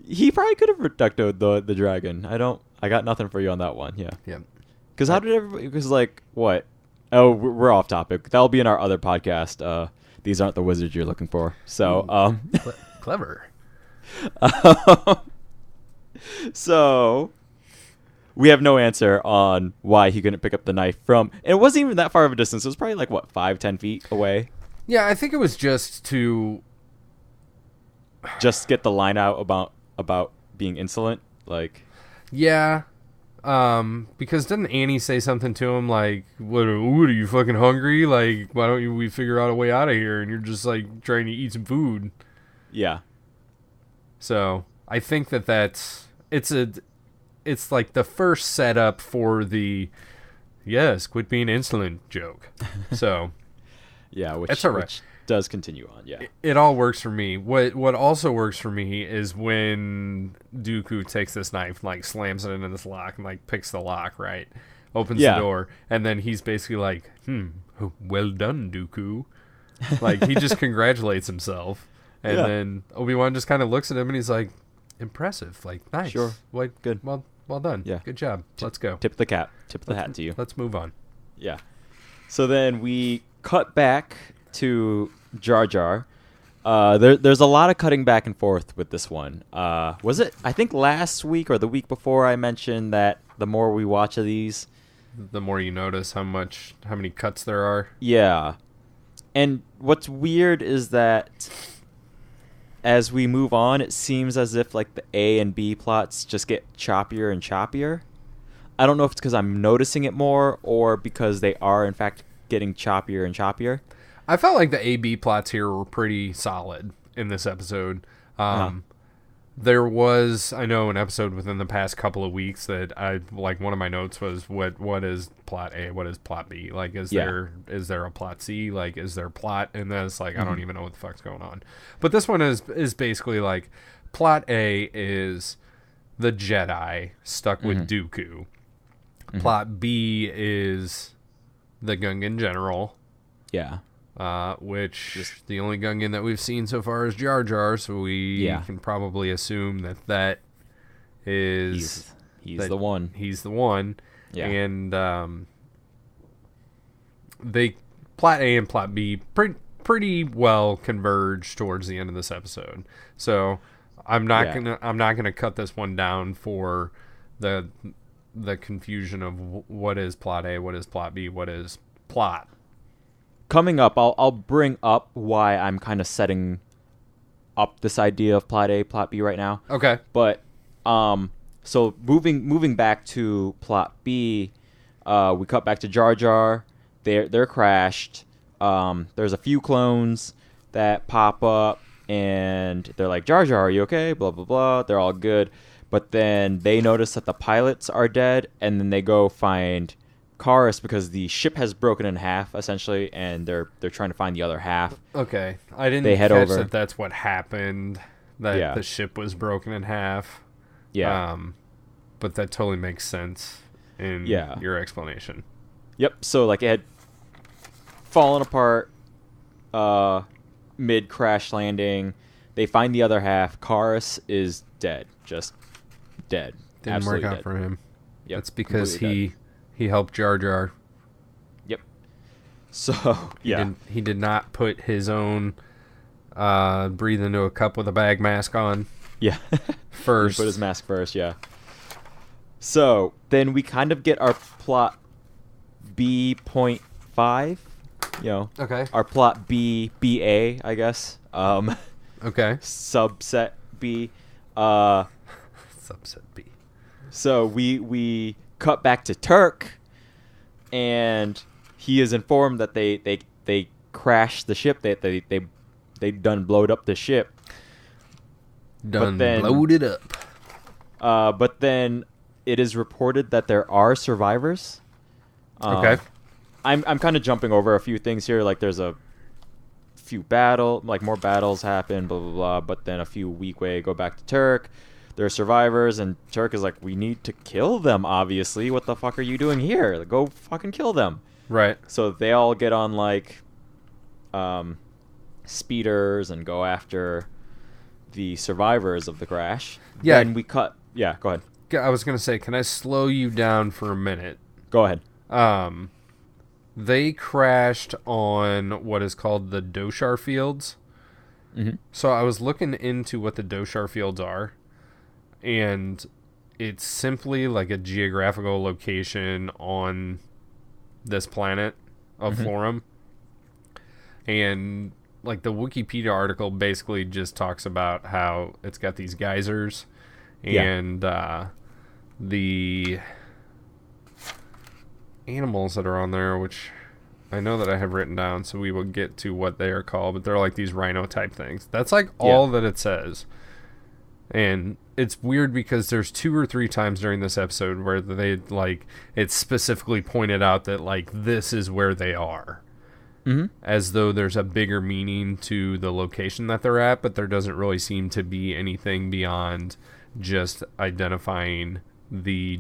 He probably could have Reductoed the dragon. I got nothing for you on that one. Yeah. Because how did everybody? Because like what? Oh, we're off topic. That'll be in our other podcast. These aren't the wizards you're looking for. So clever. So. We have no answer on why he couldn't pick up the knife from... And it wasn't even that far of a distance. It was probably like, 5-10 feet away? Yeah, I think it was just to... Just get the line out about being insolent? Like... Yeah. Because didn't Annie say something to him like, what are you fucking hungry? Like, why don't we figure out a way out of here? And you're just like trying to eat some food. Yeah. So, I think it's like the first setup for the quit being insolent joke. So yeah, that's all right. Which does continue on. Yeah, it all works for me. What also works for me is when Dooku takes this knife, like slams it into this lock, and like picks the lock, right, opens the door, and then he's basically like, well done, Dooku. Like he just congratulates himself, and then Obi-Wan just kind of looks at him and he's like, Impressive. Like, nice. Sure. Like, Good. Well done. Yeah. Good job. Let's go. Tip the hat to you. Let's move on. Yeah. So then we cut back to Jar Jar. There's a lot of cutting back and forth with this one. Was it, I think last week or the week before, I mentioned that the more we watch of these, the more you notice how many cuts there are. Yeah. And what's weird is that as we move on, it seems as if like the A and B plots just get choppier and choppier. I don't know if it's because I'm noticing it more or because they are, in fact, getting choppier and choppier. I felt like the A-B plots here were pretty solid in this episode. There was, I know, an episode within the past couple of weeks that I like. One of my notes was, what is plot A? What is plot B? Like, is there a plot C? Like, is there plot in this? Like, I don't even know what the fuck's going on. But this one is basically like, plot A is the Jedi stuck with Dooku. Plot B is the Gungan general. Yeah. Which the only Gungan that we've seen so far is Jar Jar, so we can probably assume that is... He's the one. He's the one. Yeah. And plot A and plot B pretty well converge towards the end of this episode. So I'm not gonna cut this one down for the confusion of what is plot A, what is plot B, what is plot. Coming up, I'll bring up why I'm kind of setting up this idea of plot A, plot B right now. Okay. But so moving back to plot B, we cut back to Jar Jar. They're crashed. There's a few clones that pop up, and they're like, Jar Jar, are you okay? Blah blah blah. They're all good, but then they notice that the pilots are dead, and then they go find Karis because the ship has broken in half essentially, and they're trying to find the other half. Okay, I didn't head catch over. that that's what happened. That the ship was broken in half. Yeah. But that totally makes sense in your explanation. Yep. So like it had fallen apart mid crash landing. They find the other half. Karis is dead. Just dead. Didn't Absolutely work out dead. for him. Yep. That's because Completely dead. He helped Jar Jar. Yep. So He did not put his own breathe into a cup with a bag mask on. Yeah. First. He put his mask first, yeah. So then we kind of get our plot B.5, Okay. Our plot BA, I guess. Okay. Subset B. Subset B. So we cut back to Turk, and he is informed that they crashed the ship. They done blowed up the ship. Blowed it up. But then it is reported that there are survivors. Okay. I'm kind of jumping over a few things here. Like there's a few more battles happen, blah blah blah. But then a few week way go back to Turk. There are survivors, and Turk is like, we need to kill them, obviously. What the fuck are you doing here? Go fucking kill them. Right. So they all get on, like, speeders and go after the survivors of the crash. Yeah. And we cut... Yeah, go ahead. I was going to say, can I slow you down for a minute? Go ahead. They crashed on what is called the Doshar Fields. Mm-hmm. So I was looking into what the Doshar Fields are. And it's simply like a geographical location on this planet of Florum. And like the Wikipedia article basically just talks about how it's got these geysers and the animals that are on there, which I know that I have written down, so we will get to what they are called, but they're like these rhino type things. That's like all that it says. And it's weird because there's 2 or 3 times during this episode where they like it's specifically pointed out that like this is where they are. Mm-hmm. As though there's a bigger meaning to the location that they're at, but there doesn't really seem to be anything beyond just identifying the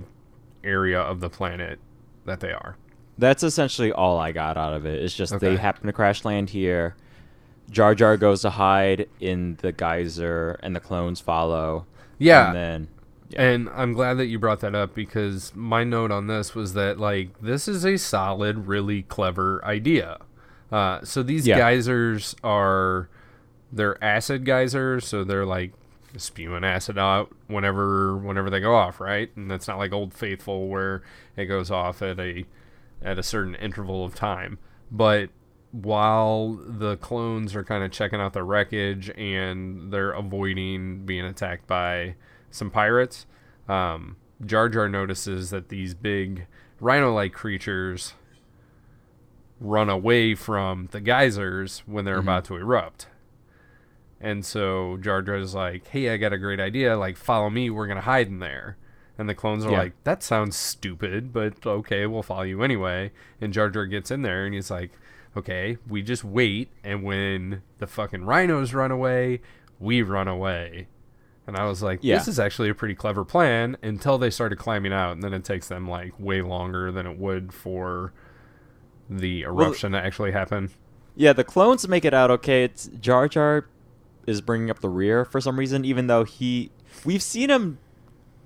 area of the planet that they are. That's essentially all I got out of it. It's just they happen to crash land here. Jar Jar goes to hide in the geyser, and the clones follow. Yeah. And then, And I'm glad that you brought that up, because my note on this was that, like, this is a solid, really clever idea. So these geysers they're acid geysers, so they're like spewing acid out whenever they go off, right? And that's not like Old Faithful where it goes off at a certain interval of time. But while the clones are kind of checking out the wreckage and they're avoiding being attacked by some pirates, Jar Jar notices that these big rhino-like creatures run away from the geysers when they're about to erupt. And so Jar Jar's like, hey, I got a great idea. Like, follow me. We're going to hide in there. And the clones are like, that sounds stupid, but okay, we'll follow you anyway. And Jar Jar gets in there and he's like, okay, we just wait. And when the fucking rhinos run away, we run away. And I was like, this is actually a pretty clever plan, until they started climbing out. And then it takes them like way longer than it would for the eruption to actually happen. Yeah, the clones make it out okay. It's Jar Jar is bringing up the rear for some reason, even though we've seen him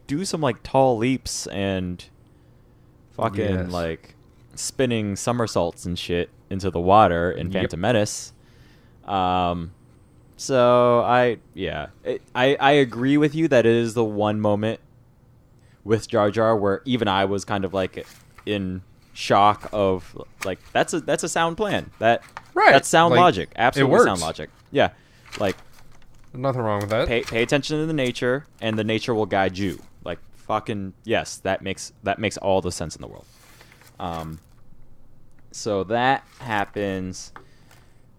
do some like tall leaps and fucking like spinning somersaults and shit into the water in Phantom Menace. So I agree with you that it is the one moment with Jar Jar where even I was kind of like in shock of like that's a sound plan. That's sound logic. Absolutely sound logic. Yeah. Like, nothing wrong with that. Pay attention to the nature, and the nature will guide you. Like, fucking yes, that makes all the sense in the world. So that happens.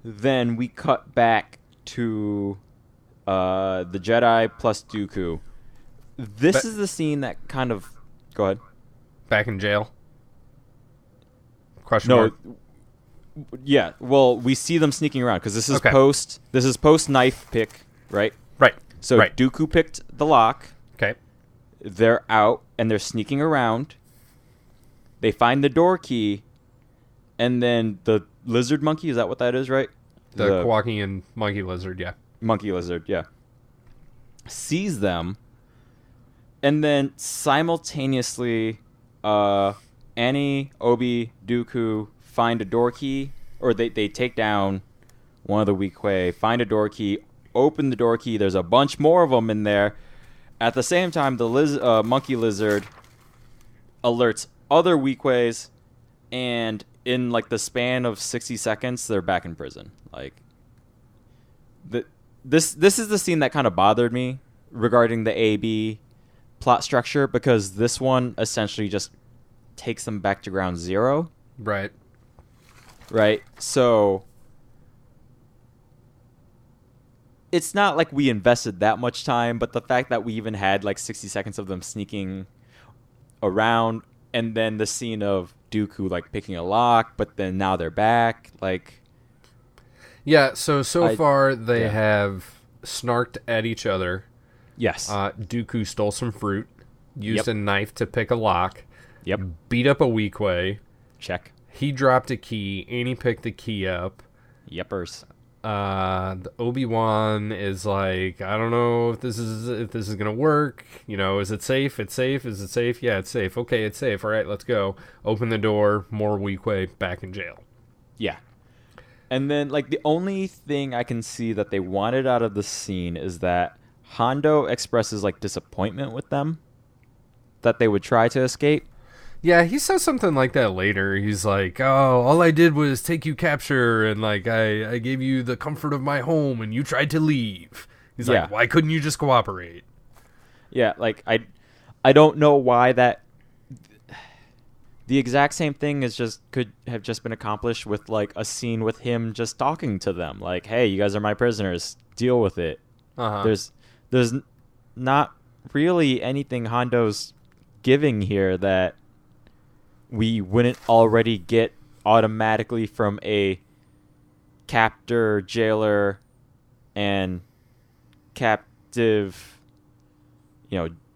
Then we cut back to the Jedi plus Dooku. This is the scene that kind of... Go ahead. Back in jail? Question mark. Yeah, well, we see them sneaking around because this is post knife pick, right? Right. So Dooku picked the lock. Okay. They're out and they're sneaking around. They find the door key, and then the lizard monkey, is that what that is, right? The Kowakian monkey lizard, yeah. Monkey lizard, yeah. Sees them, and then simultaneously, Annie, Obi, Dooku find a door key, or they take down one of the Weequay, find a door key, open the door key. There's a bunch more of them in there. At the same time, the monkey lizard alerts other Weequays, and in like the span of 60 seconds, they're back in prison. Like, this is the scene that kind of bothered me regarding the AB plot structure, because this one essentially just takes them back to ground zero. Right. So it's not like we invested that much time, but the fact that we even had like 60 seconds of them sneaking around, and then the scene of Dooku like picking a lock, but then now they're back, like... Yeah, so far they have snarked at each other. Yes. Dooku stole some fruit, used a knife to pick a lock. Yep. Beat up a Weequay. Check. He dropped a key, and he picked the key up. Yepers. The Obi-Wan is like, I don't know if this is gonna work. You know, is it safe? It's safe. Is it safe? Yeah, it's safe. Okay, it's safe. All right, let's go. Open the door. More Weequay back in jail. Yeah. And then, like, the only thing I can see that they wanted out of the scene is that Hondo expresses, like, disappointment with them, that they would try to escape. Yeah, he says something like that later. He's like, oh, all I did was take you capture, and, like, I gave you the comfort of my home, and you tried to leave. He's like, why couldn't you just cooperate? Yeah, like, I don't know why that... The exact same thing could have just been accomplished with like a scene with him just talking to them, like, "Hey, you guys are my prisoners. Deal with it." There's not really anything Hondo's giving here that we wouldn't already get automatically from a captor, jailer, and captive,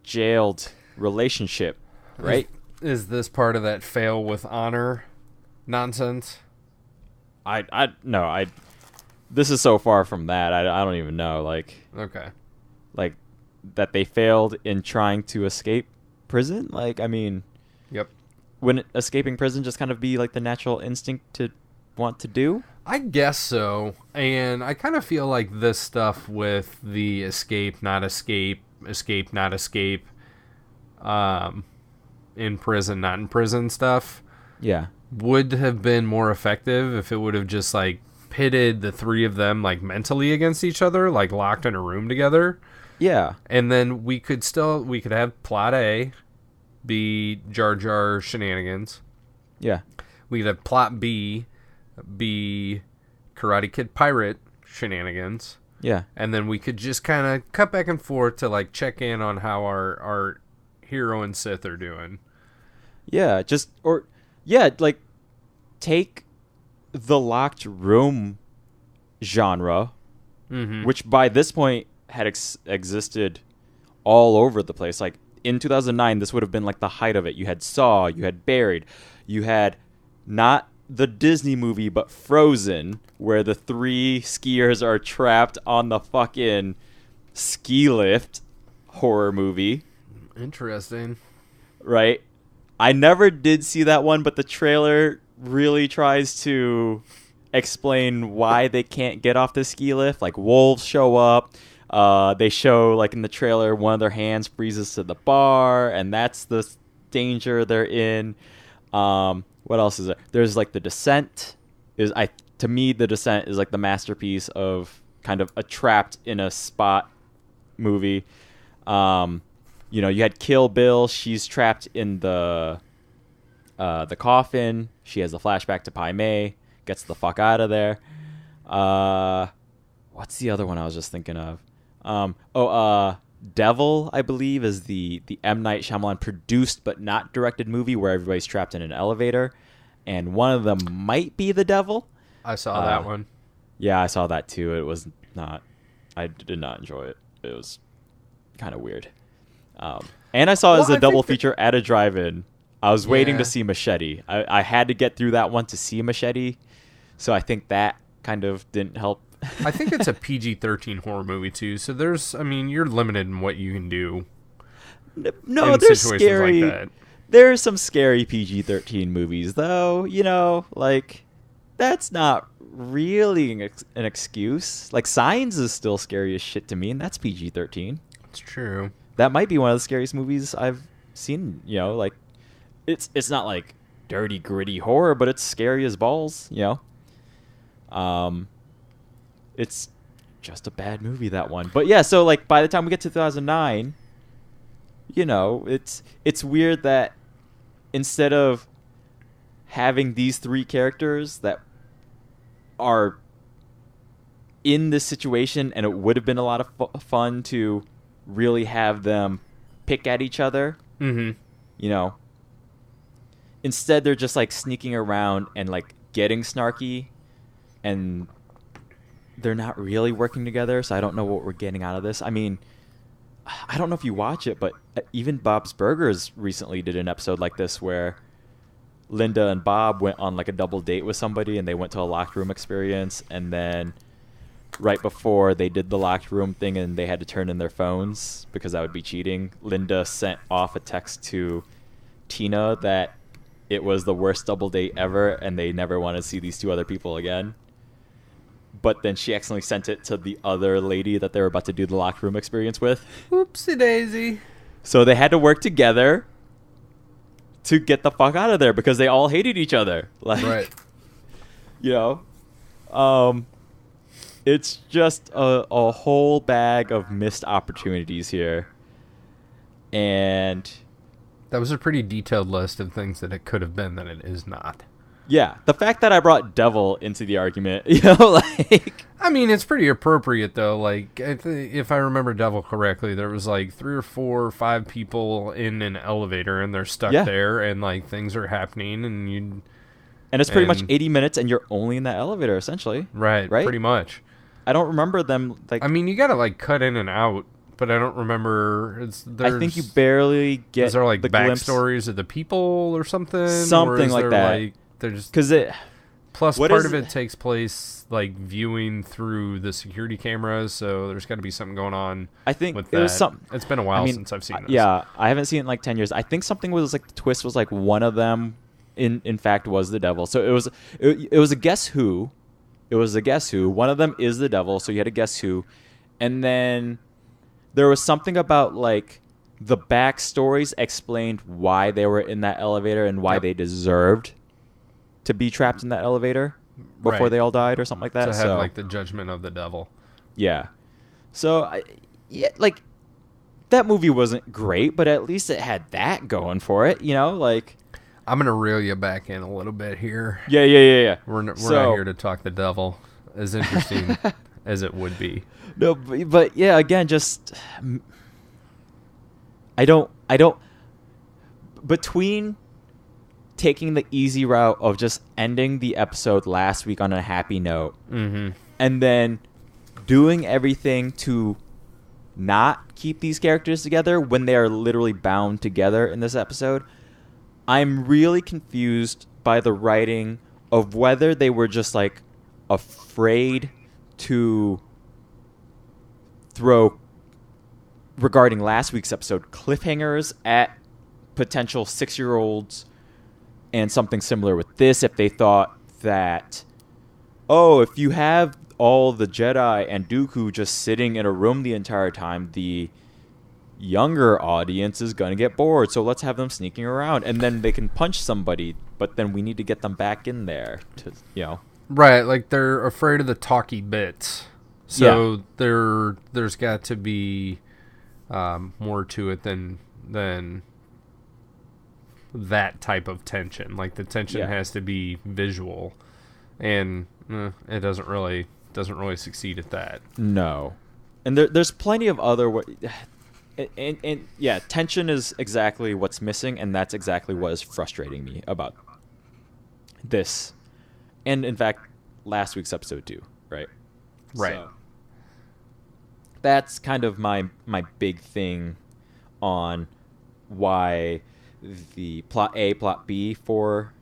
jailed relationship, right? Is this part of that fail with honor nonsense? No, this is so far from that. I don't even know. Like, okay. Like, that they failed in trying to escape prison. Like, I mean, Yep. wouldn't escaping prison just kind of be like the natural instinct to want to do? I guess so. And I kind of feel like this stuff with the escape, not escape, escape, not escape, in prison, not in prison stuff Yeah. would have been more effective if it would have just like pitted the three of them like mentally against each other, like locked in a room together. Yeah. And then we could have plot A be Jar Jar shenanigans. Yeah. We could have plot B be Karate Kid pirate shenanigans. Yeah. And then we could just kind of cut back and forth to like check in on how our hero and Sith are doing. Yeah. Like take the locked room genre, which by this point had existed all over the place. Like in 2009, this would have been like the height of it. You had Saw, you had Buried, you had not the Disney movie, but Frozen, where the three skiers are trapped on the fucking ski lift horror movie. Interesting. Right? I never did see that one, but the trailer really tries to explain why they can't get off the ski lift. Like, wolves show up. They show, like, in the trailer, one of their hands freezes to the bar, and that's the danger they're in. What else is there? There's, like, The Descent. To me, The Descent is, like, the masterpiece of kind of a trapped in a spot movie. You know, you had Kill Bill. She's trapped in the coffin. She has a flashback to Pai Mei. Gets the fuck out of there. What's the other one I was just thinking of? Devil, I believe, is the M. Night Shyamalan produced but not directed movie where everybody's trapped in an elevator. And one of them might be the devil. I saw that one. Yeah, I saw that too. It was not... I did not enjoy it. It was kind of weird. And I saw it as a double feature at a drive-in. I was waiting to see Machete. I had to get through that one to see Machete, so I think that kind of didn't help. I think it's a PG-13 horror movie too, so you're limited in what you can do. No, there's scary. Like that. There are some scary PG-13 movies, though. You know, like that's not really an excuse. Like Signs is still scary as shit to me, and that's PG-13. It's true. That might be one of the scariest movies I've seen. You know, like it's not like dirty, gritty horror, but it's scary as balls. You know, it's just a bad movie, that one. But yeah, so like by the time we get to 2009, you know, it's weird that instead of having these three characters that are in this situation, and it would have been a lot of fun to really have them pick at each other, you know, instead they're just like sneaking around and like getting snarky, and they're not really working together. So I don't know what we're getting out of this. I mean, I don't know if you watch it, but even Bob's Burgers recently did an episode like this where Linda and Bob went on like a double date with somebody, and they went to a locked room experience, and then right before they did the locked room thing and they had to turn in their phones because that would be cheating, Linda sent off a text to Tina that it was the worst double date ever and they never want to see these two other people again. But then she accidentally sent it to the other lady that they were about to do the locked room experience with. Whoopsie daisy. So they had to work together to get the fuck out of there because they all hated each other. Like, right. You know? It's just a whole bag of missed opportunities here. And that was a pretty detailed list of things that it could have been that it is not. Yeah, the fact that I brought Devil into the argument, you know, like... I mean, it's pretty appropriate, though. Like, if I remember Devil correctly, there was, like, 3 or 4 or 5 people in an elevator, and they're stuck there, and, like, things are happening, and And it's pretty much 80 minutes, and you're only in that elevator, essentially. Right, pretty much. I don't remember them, like... I mean, you gotta, like, cut in and out, but I don't remember... I think you barely get... Is there, like, the backstories of the people or something? Something like that. Like, they're just... Because Plus, part of it takes place like viewing through the security cameras, so there's got to be something going on. I think with it was something. It's been a while since I've seen this. Yeah, I haven't seen it in like 10 years. I think something was like the twist was like one of them, in fact, was the devil. So it was a guess who. It was a guess who. One of them is the devil, so you had to guess who, and then there was something about like the backstories explained why they were in that elevator and why they deserved to be trapped in that elevator before they all died or something like that. To have like the judgment of the devil. Yeah. So like that movie wasn't great, but at least it had that going for it, like. I'm gonna reel you back in a little bit here. Yeah. We're not here to talk the devil, as interesting as it would be. No, but yeah, again, just I don't between taking the easy route of just ending the episode last week on a happy note, and then doing everything to not keep these characters together when they are literally bound together in this episode, I'm really confused by the writing of whether they were just like afraid to throw, regarding last week's episode, cliffhangers at potential 6-year-olds and something similar with this, if they thought that, if you have all the Jedi and Dooku just sitting in a room the entire time, the younger audience is going to get bored, so let's have them sneaking around, and then they can punch somebody, but then we need to get them back in there to, Right, like they're afraid of the talky bits. So there's got to be more to it than that type of tension. Like the tension has to be visual, and it doesn't really succeed at that. No, and there's plenty of other and tension is exactly what's missing, and that's exactly what is frustrating me about this, and in fact, last week's episode too. Right. So, that's kind of my big thing on why the plot A, plot B for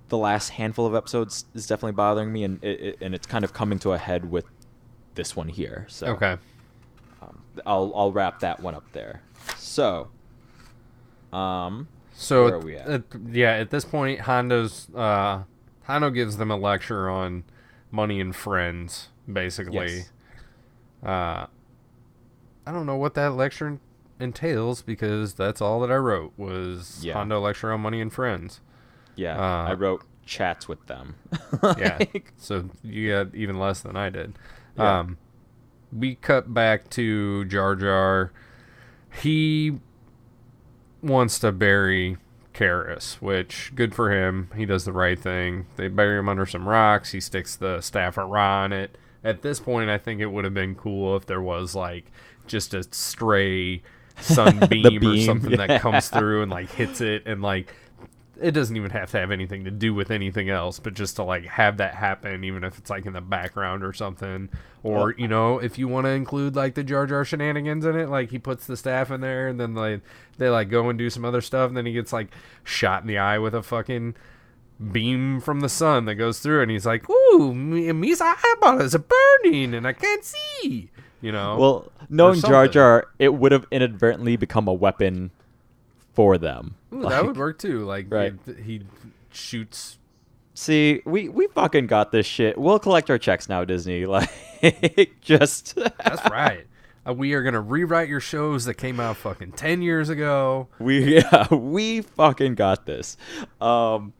the last handful of episodes is definitely bothering me, and it's kind of coming to a head with this one here. So okay, I'll wrap that one up there. So where are we at? At this point, Hondo gives them a lecture on money and friends, basically. Yes. I don't know what that lecture entails, because that's all that I wrote was Hondo lecture on money and friends. Yeah, I wrote chats with them. So you had even less than I did. Yeah. We cut back to Jar Jar. He wants to bury Karis, which, good for him. He does the right thing. They bury him under some rocks. He sticks the staff of Ra on it. At this point, I think it would have been cool if there was like just a stray sunbeam or something that comes through and like hits it, and like it doesn't even have to have anything to do with anything else, but just to like have that happen, even if it's like in the background or something. Or if you want to include like the Jar Jar shenanigans in it, like he puts the staff in there and then they like go and do some other stuff, and then he gets like shot in the eye with a fucking beam from the sun that goes through, and he's like, "Ooh, Mia's eyeballs are burning, and I can't see." Well, knowing Jar Jar, it would have inadvertently become a weapon for them. Ooh, that would work too. Like, right. he shoots. See, we fucking got this shit. We'll collect our checks now, Disney. Like, just. That's right. We are gonna rewrite your shows that came out fucking 10 years ago. We fucking got this. No,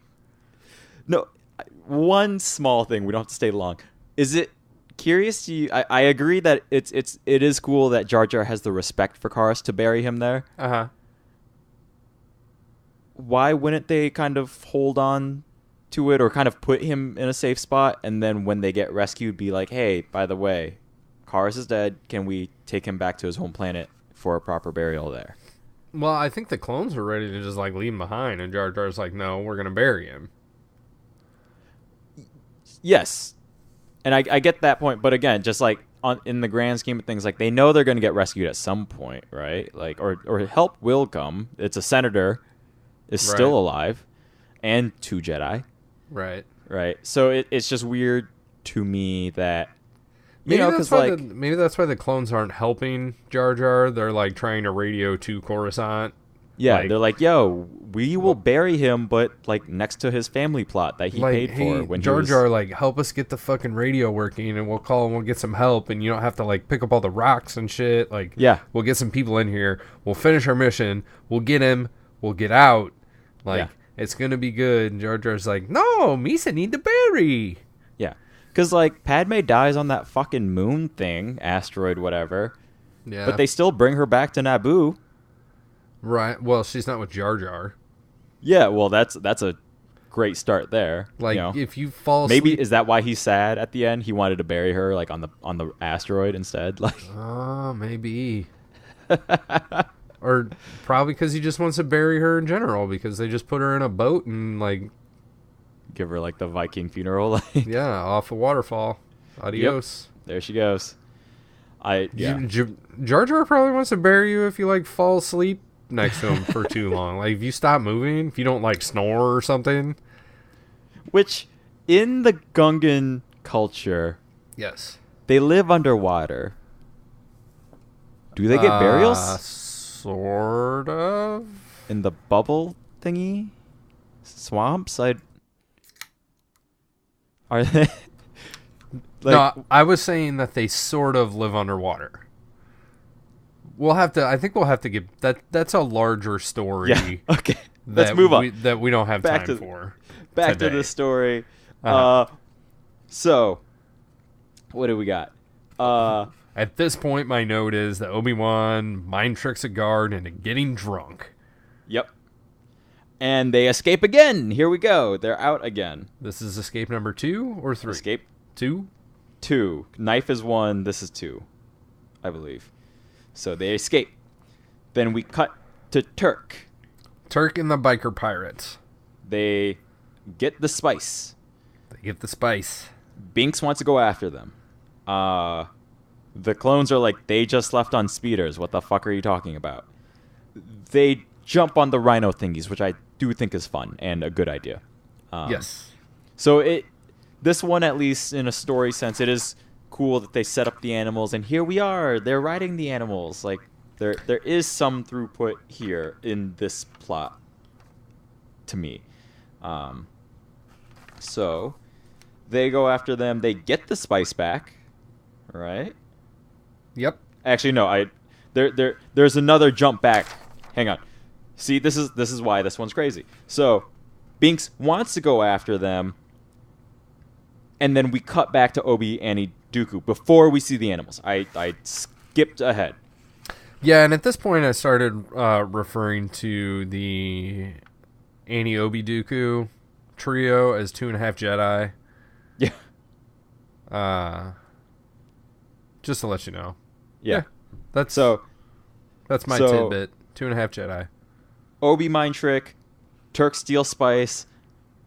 one small thing. We don't have to stay long. Is it curious to you? I agree that it is cool that Jar Jar has the respect for Karis to bury him there. Why wouldn't they kind of hold on to it, or kind of put him in a safe spot, and then when they get rescued, be like, "Hey, by the way, Karis is dead. Can we take him back to his home planet for a proper burial there?" Well, I think the clones were ready to just like leave him behind, and Jar Jar's like, "No, we're gonna bury him." Yes, and I get that point, but again, just like in the grand scheme of things, like they know they're going to get rescued at some point, right? Like, or help will come. It's a senator is still alive, and 2 Jedi. Right. right? So it's just weird to me that Maybe that's why maybe that's why the clones aren't helping Jar Jar. They're like trying to radio to Coruscant. Yeah, they're like, yo, we will bury him, but like next to his family plot that he paid for when Jar Jar, like, help us get the fucking radio working, and we'll call and we'll get some help, and you don't have to like pick up all the rocks and shit. Like, yeah, we'll get some people in here. We'll finish our mission. We'll get him. We'll get out. Like, it's gonna be good. And Jar Jar's like, no, Misa need to bury. Yeah, because like Padme dies on that fucking moon thing, asteroid, whatever. Yeah, but they still bring her back to Naboo. Right. Well, she's not with Jar Jar. Yeah. Well, that's a great start there. Like, you know? if you fall asleep, maybe is that why he's sad at the end? He wanted to bury her like on the asteroid instead. Like, maybe. Or probably because he just wants to bury her in general because they just put her in a boat and like give her like the Viking funeral. Like, yeah, off a waterfall. Adios. Yep. There she goes. Jar Jar probably wants to bury you if you like fall asleep next to him for too long. Like, if you stop moving, if you don't like snore or something. Which, in the Gungan culture, yes, they live underwater. Do they get burials? Sort of. In the bubble thingy? Swamps? Are they? Like, no, I was saying that they sort of live underwater. I think we'll have to get that. That's a larger story. Yeah. Okay. Let's move on. That we don't have time for. Back to the story. So, what do we got? At this point, my note is that Obi-Wan mind tricks a guard into getting drunk. Yep. And they escape again. Here we go. They're out again. This is escape number 2 or 3? Escape 2. 2. Knife is 1. This is 2, I believe. So they escape. Then we cut to Turk. Turk and the biker pirates. They get the spice. Binks wants to go after them. The clones are like, they just left on speeders. What the fuck are you talking about? They jump on the rhino thingies, which I do think is fun and a good idea. Yes. So this one, at least in a story sense, it is cool that they set up the animals, and here we are. They're riding the animals. Like, there is some throughput here in this plot to me. So they go after them. They get the spice back, right? Yep. Actually, no. There's another jump back. Hang on. See, this is why this one's crazy. So Binks wants to go after them, and then we cut back to Obi and Dooku before we see the animals. I skipped ahead. Yeah, and at this point I started referring to the Annie Obi Dooku trio as 2.5 Jedi. Yeah. Just to let you know. Yeah. That's my tidbit. 2.5 Jedi. Obi mind trick, Turk steal spice,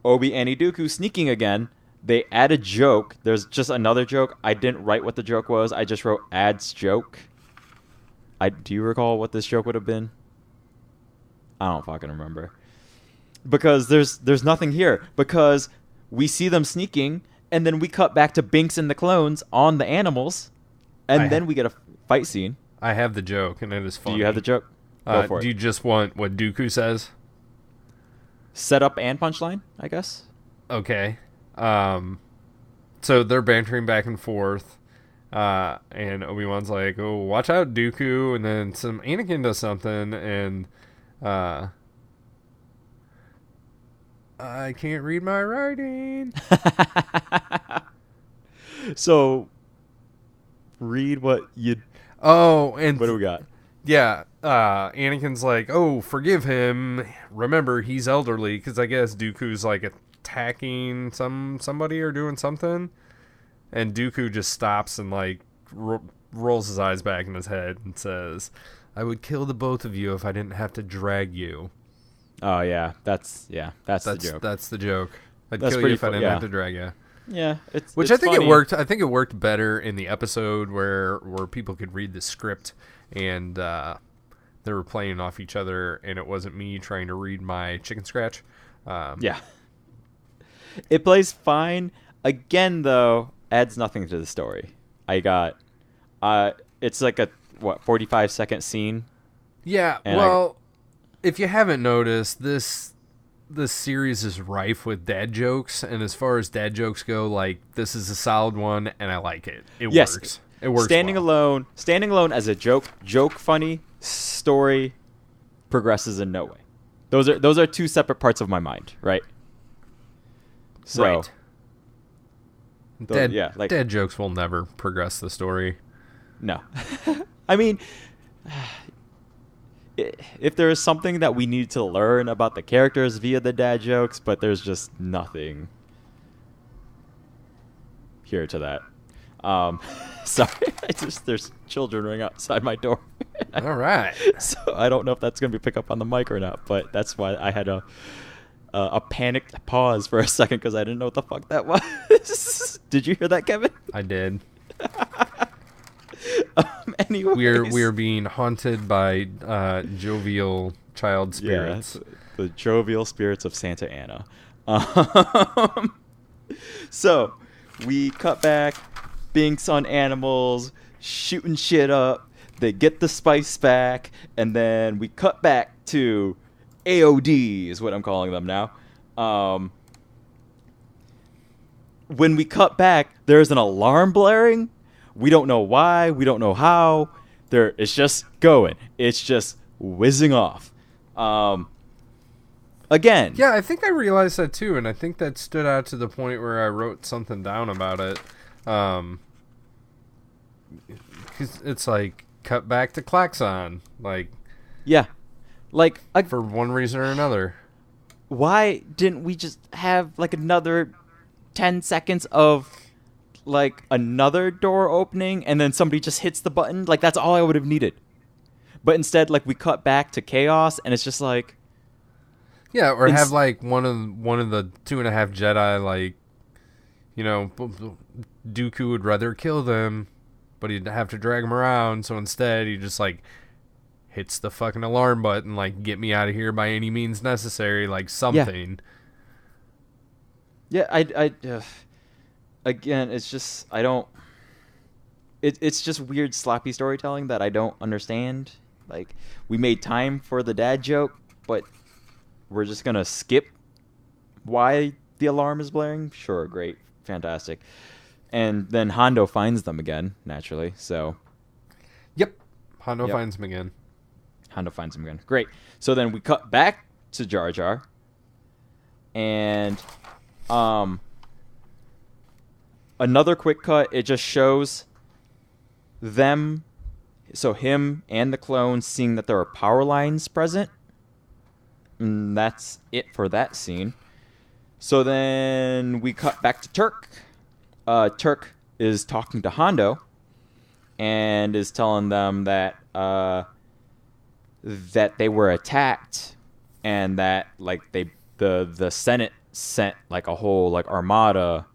Obi Annie Dooku sneaking again. They add a joke. There's just another joke. I didn't write what the joke was. I just wrote adds joke. Do you recall what this joke would have been? I don't fucking remember. Because there's nothing here. Because we see them sneaking, and then we cut back to Binks and the clones on the animals, and then we get a fight scene. I have the joke, and it is funny. Do you have the joke? Go for it. Do you just want what Dooku says? Setup and punchline, I guess. Okay. So they're bantering back and forth, and Obi-Wan's like, "Oh, watch out, Dooku!" And then Anakin does something, and I can't read my writing. So, read what you. Oh, and what do we got? Yeah, Anakin's like, "Oh, forgive him. Remember, he's elderly." Because I guess Dooku's like attacking somebody or doing something, and Dooku just stops and like rolls his eyes back in his head and says, "I would kill the both of you if I didn't have to drag you." Oh yeah, that's the joke. That's the joke. I'd That's kill you if I didn't have to drag you. Yeah, Which it's I think funny. it worked. I think it worked better in the episode where people could read the script and they were playing off each other, and it wasn't me trying to read my chicken scratch. Yeah. It plays fine. Again, though, adds nothing to the story. It's like a 45-second scene. Yeah. Well, if you haven't noticed, this series is rife with dad jokes, and as far as dad jokes go, like, this is a solid one, and I like it. It works. It works. Standing alone as a joke funny, story progresses in no way. Those are two separate parts of my mind, right? So, right. Dad jokes will never progress the story. No. I mean, if there is something that we need to learn about the characters via the dad jokes, but there's just nothing here to that. Sorry, there's children running outside my door. All right. So I don't know if that's going to be picked up on the mic or not, but that's why I had a panicked pause for a second because I didn't know what the fuck that was. Did you hear that, Kevin? I did. Anyways. We are being haunted by jovial child spirits. Yeah, the jovial spirits of Santa Ana. So we cut back. Binks on animals, shooting shit up. They get the spice back, and then we cut back to AOD is what I'm calling them now. When we cut back, there's an alarm blaring. We don't know why. We don't know how. It's just going. It's just whizzing off. Again. Yeah, I think I realized that too, and I think that stood out to the point where I wrote something down about it. 'Cause it's like cut back to klaxon, like yeah, like for one reason or another. Why didn't we just have like another 10 seconds of like another door opening and then somebody just hits the button? Like that's all I would have needed. But instead, like we cut back to chaos, and it's just like or have like one of the 2.5 Jedi, like, you know, Dooku would rather kill them, but he'd have to drag him around. So instead, he just like hits the fucking alarm button, like, get me out of here by any means necessary, like something. Yeah, again, it's just it's just weird sloppy storytelling that I don't understand. Like, we made time for the dad joke, but we're just gonna skip why the alarm is blaring. Sure, great, fantastic. And then Hondo finds them again, naturally. So, Hondo finds them again. Great. So then we cut back to Jar Jar, and another quick cut. It just shows them, so him and the clone seeing that there are power lines present. And that's it for that scene. So then we cut back to Turk. Turk is talking to Hondo and is telling them that that they were attacked and that like the Senate sent like a whole like armada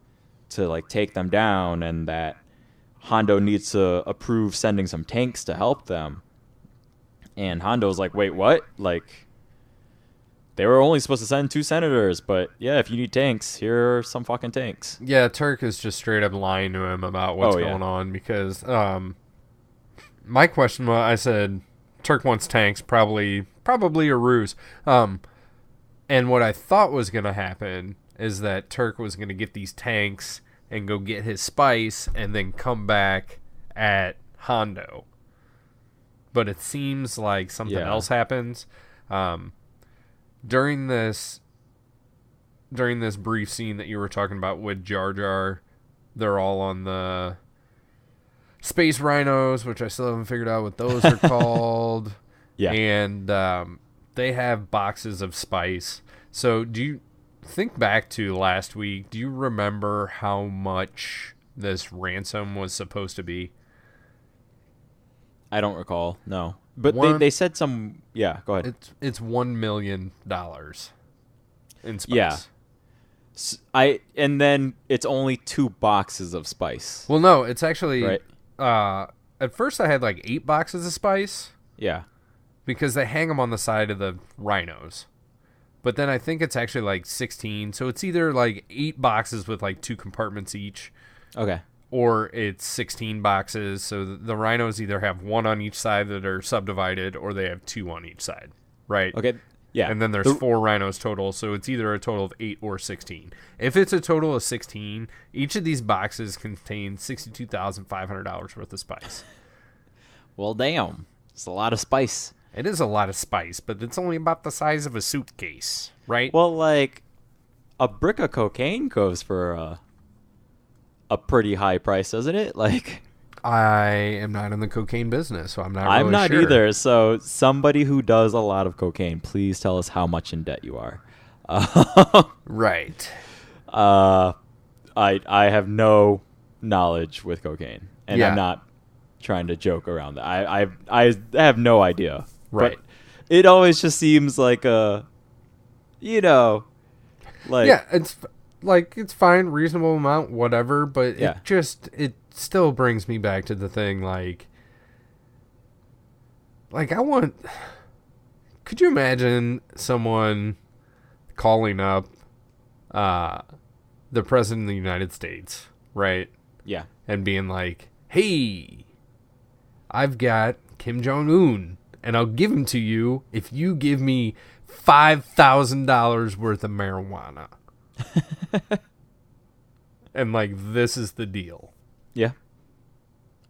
to like take them down, and that Hondo needs to approve sending some tanks to help them. And Hondo's like, wait, what? Like, they were only supposed to send 2 senators, but yeah, if you need tanks, here are some fucking tanks. Yeah, Turk is just straight up lying to him about what's going on, because my question was, I said, Turk wants tanks, probably a ruse. And what I thought was going to happen is that Turk was going to get these tanks and go get his spice and then come back at Hondo. But it seems like something else happens. During this brief scene that you were talking about with Jar Jar, they're all on the space rhinos, which I still haven't figured out what those are called. Yeah. And they have boxes of spice. So do you think back to last week? Do you remember how much this ransom was supposed to be? I don't recall. No. But they said some... Yeah, go ahead. It's $1 million in spice. Yeah. And then it's only 2 boxes of spice. Well, no, it's actually... Right. At first I had like 8 boxes of spice. Yeah. Because they hang them on the side of the rhinos. But then I think it's actually like 16. So it's either like 8 boxes with like 2 compartments each. Okay. Or it's 16 boxes. So the rhinos either have 1 on each side that are subdivided, or they have 2 on each side. Right? Okay. Yeah. And then there's 4 rhinos total. So it's either a total of 8 or 16. If it's a total of 16, each of these boxes contains $62,500 worth of spice. Well, damn. It's a lot of spice. It is a lot of spice, but it's only about the size of a suitcase, right? Well, like, a brick of cocaine goes for a pretty high price, doesn't it? Like, I am not in the cocaine business, so I'm not really I'm not sure. either. So somebody who does a lot of cocaine, please tell us how much in debt you are. Right. I have no knowledge with cocaine, and Yeah. I'm not trying to joke around that. I have no idea. Right. But it always just seems like like Yeah, it's fine, reasonable amount, whatever, but Yeah. it still brings me back to the thing like could you imagine someone calling up the president of the United States, right? Yeah. And being like, "Hey, I've got Kim Jong-un, and I'll give him to you if you give me $5,000 worth of marijuana." And like, this is the deal. Yeah.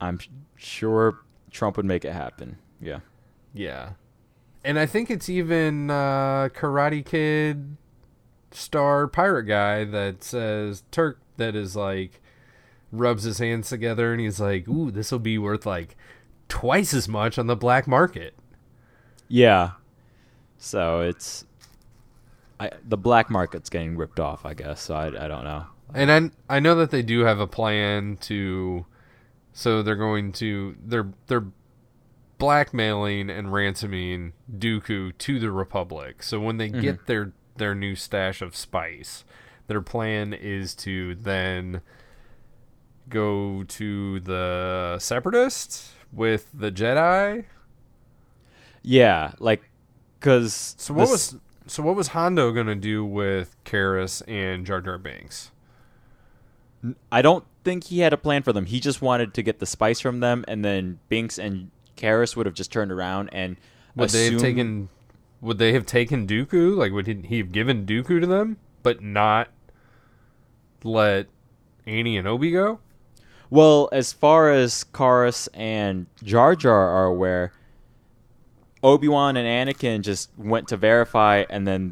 I'm sure Trump would make it happen. Yeah. Yeah. And I think it's even Karate Kid star pirate guy that says Turk that is like rubs his hands together and he's like, "Ooh, this will be worth like twice as much on the black market." Yeah. So the black market's getting ripped off, I guess. So I don't know. And I know that they do have a plan so they're blackmailing and ransoming Dooku to the Republic. So when they get their new stash of spice, their plan is to then go to the Separatists with the Jedi. Yeah, like, cause So what was Hondo gonna do with Karras and Jar Jar Binks? I don't think he had a plan for them. He just wanted to get the spice from them, and then Binks and Karras would have just turned around and Would they have taken Dooku? Like, would he have given Dooku to them, but not let Annie and Obi go? Well, as far as Karras and Jar Jar are aware, Obi-Wan and Anakin just went to verify, and then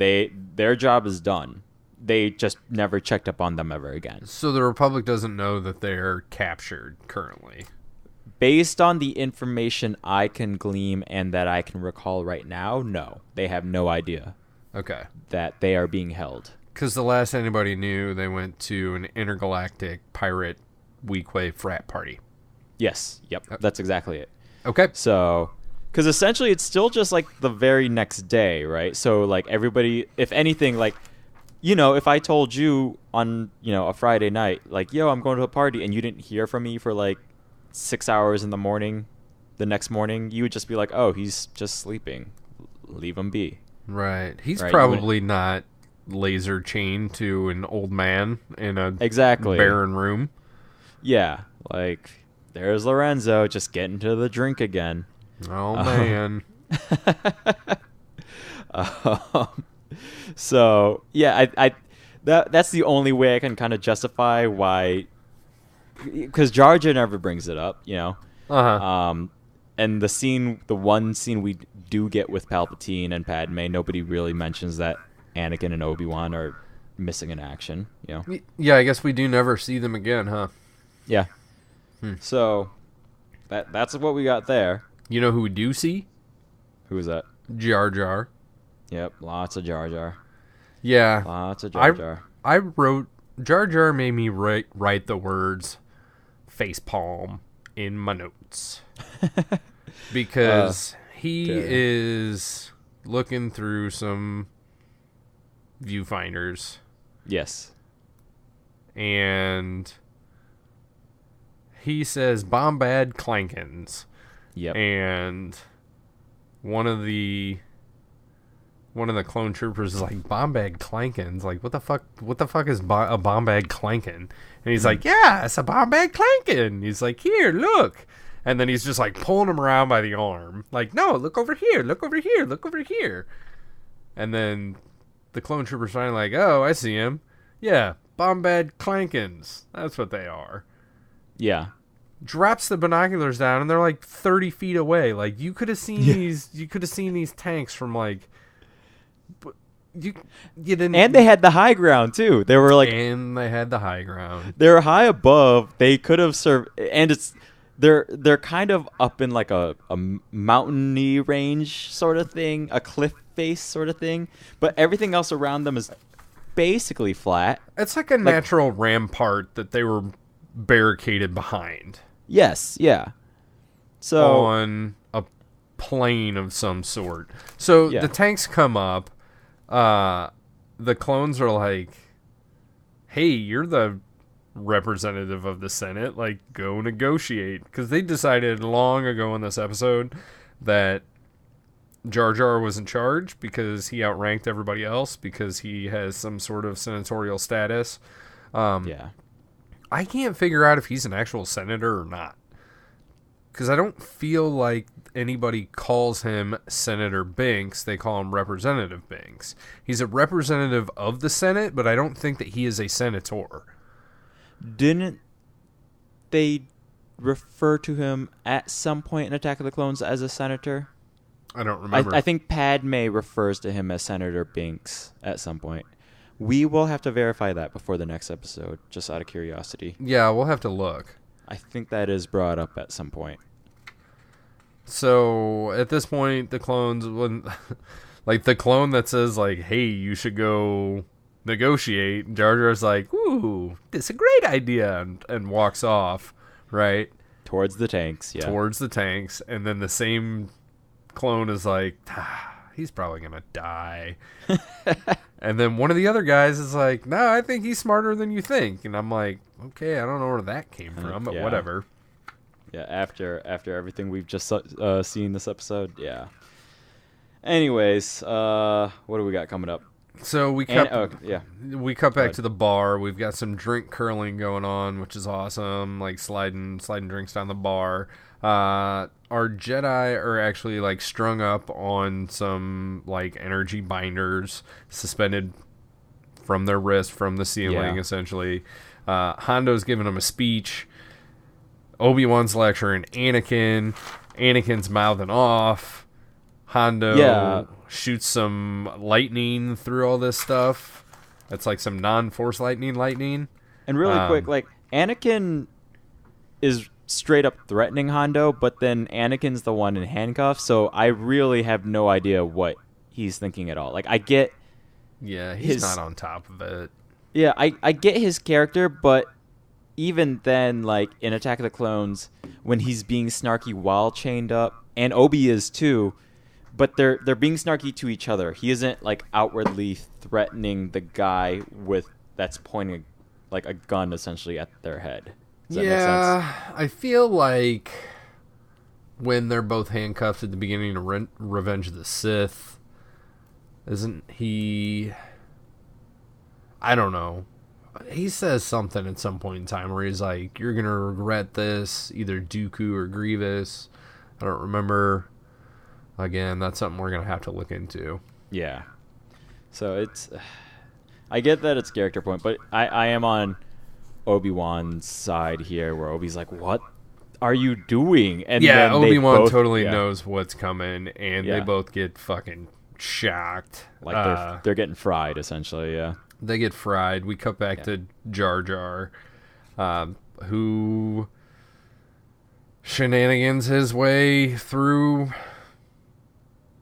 their job is done. They just never checked up on them ever again. So the Republic doesn't know that they're captured currently. Based on the information I can glean and that I can recall right now, no. They have no idea Okay. that they are being held. Because the last anybody knew, they went to an intergalactic pirate weequay frat party. Yes. Yep. That's exactly it. Okay. So, because essentially it's still just like the very next day, right? So, like, everybody, if anything, like, if I told you on, a Friday night, like, yo, I'm going to a party, and you didn't hear from me for like 6 hours in the morning, the next morning, you would just be like, oh, he's just sleeping. Leave him be. Right. He's Right, probably not laser chained to an old man in a Exactly. barren room. Yeah. Like, there's Lorenzo just getting to the drink again. Oh, man. So yeah, that's the only way I can kind of justify why, because Jar Jar never brings it up, Uh-huh. and the one scene we do get with Palpatine and Padme, nobody really mentions that Anakin and Obi-Wan are missing in action, Yeah, I guess we do never see them again, huh? Yeah. So that's what we got there. You know who we do see? Who is that? Jar Jar. Yep, lots of Jar Jar. Yeah. Lots of Jar Jar. I wrote... Jar Jar made me write the words facepalm in my notes. Because he is looking through some viewfinders. Yes. And he says Bombad Clankins. Yep. And one of the one of the clone troopers is like, bomb bag clanking. Like, what the fuck is a bomb bag clanking? And he's like, yeah, it's a bomb bag clanking. He's like, here, look. And then he's just like pulling him around by the arm. Like, no, look over here, look over here, look over here. And then the clone trooper's finally like, oh, I see him. Yeah, bomb bag clankins. That's what they are. Yeah. Drops the binoculars down, and they're like 30 feet away. Like, you could have seen these. You could have seen these tanks from like. You didn't. And they had the high ground too. They were like. And they had the high ground. They're high above. They could have served, and they're kind of up in like a mountainy range sort of thing, a cliff face sort of thing. But everything else around them is basically flat. It's like a natural rampart that they were barricaded behind. Yes, yeah. So on a plane of some sort. So the tanks come up. The clones are like, "Hey, you're the representative of the Senate. Like, go negotiate." Because they decided long ago in this episode that Jar Jar was in charge because he outranked everybody else because he has some sort of senatorial status. Yeah. I can't figure out if he's an actual senator or not. Because I don't feel like anybody calls him Senator Binks. They call him Representative Binks. He's a representative of the Senate, but I don't think that he is a senator. Didn't they refer to him at some point in Attack of the Clones as a senator? I don't remember. I think Padme refers to him as Senator Binks at some point. We will have to verify that before the next episode, just out of curiosity. Yeah, we'll have to look. I think that is brought up at some point. So, at this point, the clones, like the clone that says, like, hey, you should go negotiate, Jar Jar's like, ooh, this is a great idea, and walks off, right? Towards the tanks, yeah. Towards the tanks, and then the same clone is like, he's probably going to die. And then one of the other guys is like, no, I think he's smarter than you think. And I'm like, okay, I don't know where that came from, but whatever. Yeah, after everything we've just seen this episode, yeah. Anyways, what do we got coming up? So we cut back to the bar. We've got some drink curling going on, which is awesome. Like sliding drinks down the bar. Our Jedi are actually like strung up on some like energy binders suspended from their wrist from the ceiling, essentially. Hondo's giving them a speech. Obi-Wan's lecturing Anakin. Anakin's mouthing off. Hondo shoots some lightning through all this stuff. That's like some non-force lightning. And really quick, like Anakin is straight up threatening Hondo, but then Anakin's the one in handcuffs, so I really have no idea what he's thinking at all. Like, I get... Yeah, he's not on top of it. Yeah, I get his character, but even then, like, in Attack of the Clones, when he's being snarky while chained up, and Obi is too, but they're being snarky to each other. He isn't, like, outwardly threatening the guy that's pointing, like, a gun, essentially, at their head. Does that make sense? I feel like when they're both handcuffed at the beginning of Revenge of the Sith, isn't he... I don't know. He says something at some point in time where he's like, you're going to regret this, either Dooku or Grievous. I don't remember. Again, that's something we're going to have to look into. Yeah. So it's... I get that it's character point, but I am on Obi-Wan's side here, where Obi's like, what are you doing? And yeah, then Obi-Wan totally knows what's coming, and they both get fucking shocked. Like they're getting fried, essentially, yeah. They get fried. We cut back to Jar Jar, who shenanigans his way through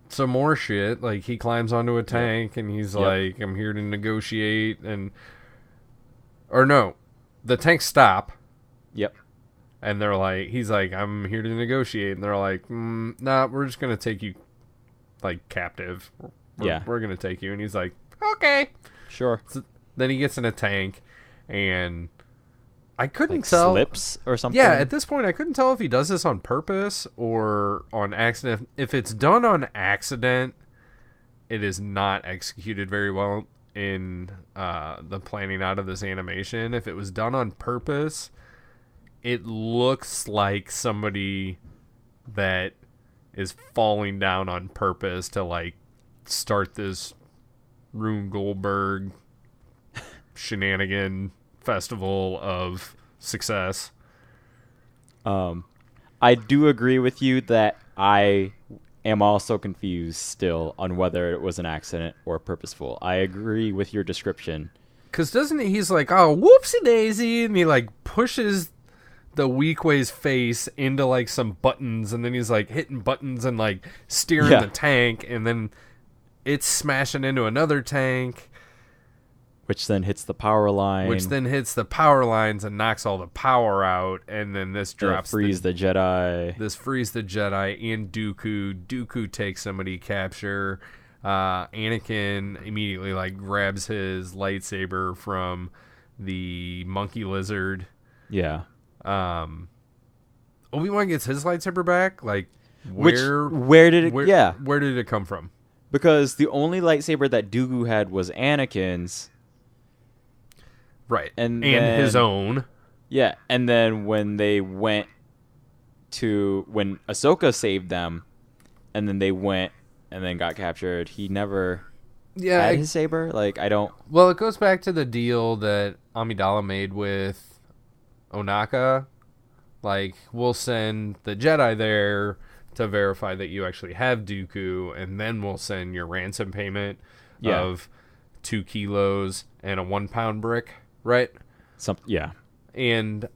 some more shit. Like, he climbs onto a tank, and he's like, I'm here to negotiate, or no, the tanks stop. Yep. And they're like, he's like, I'm here to negotiate. And they're like, nah, we're just going to take you, like, captive. We're going to take you. And he's like, okay. Sure. So then he gets in a tank, and I couldn't tell. Slips or something? Yeah, at this point, I couldn't tell if he does this on purpose or on accident. If it's done on accident, it is not executed very well in the planning out of this animation. If it was done on purpose, it looks like somebody that is falling down on purpose to like start this Rune Goldberg shenanigan festival of success. I do agree with you that I am also confused still on whether it was an accident or purposeful. I agree with your description. Because doesn't he's like, oh, whoopsie daisy, and he like pushes the Weequay's face into like some buttons, and then he's like hitting buttons and like steering the tank, and then it's smashing into another tank. Which then hits the power line. Which then hits the power lines and knocks all the power out, and then this drops frees the Jedi. This frees the Jedi and Dooku. Dooku takes somebody capture. Anakin immediately like grabs his lightsaber from the monkey lizard. Yeah. Obi-Wan gets his lightsaber back. Like where did it? Where did it come from? Because the only lightsaber that Dooku had was Anakin's. Right. And his own. Yeah. And then when when Ahsoka saved them, and then they went and then got captured, he never had his saber. Like, I don't. Well, it goes back to the deal that Amidala made with Onaka. Like, we'll send the Jedi there to verify that you actually have Dooku, and then we'll send your ransom payment of 2 kilos and a 1 pound brick, right? And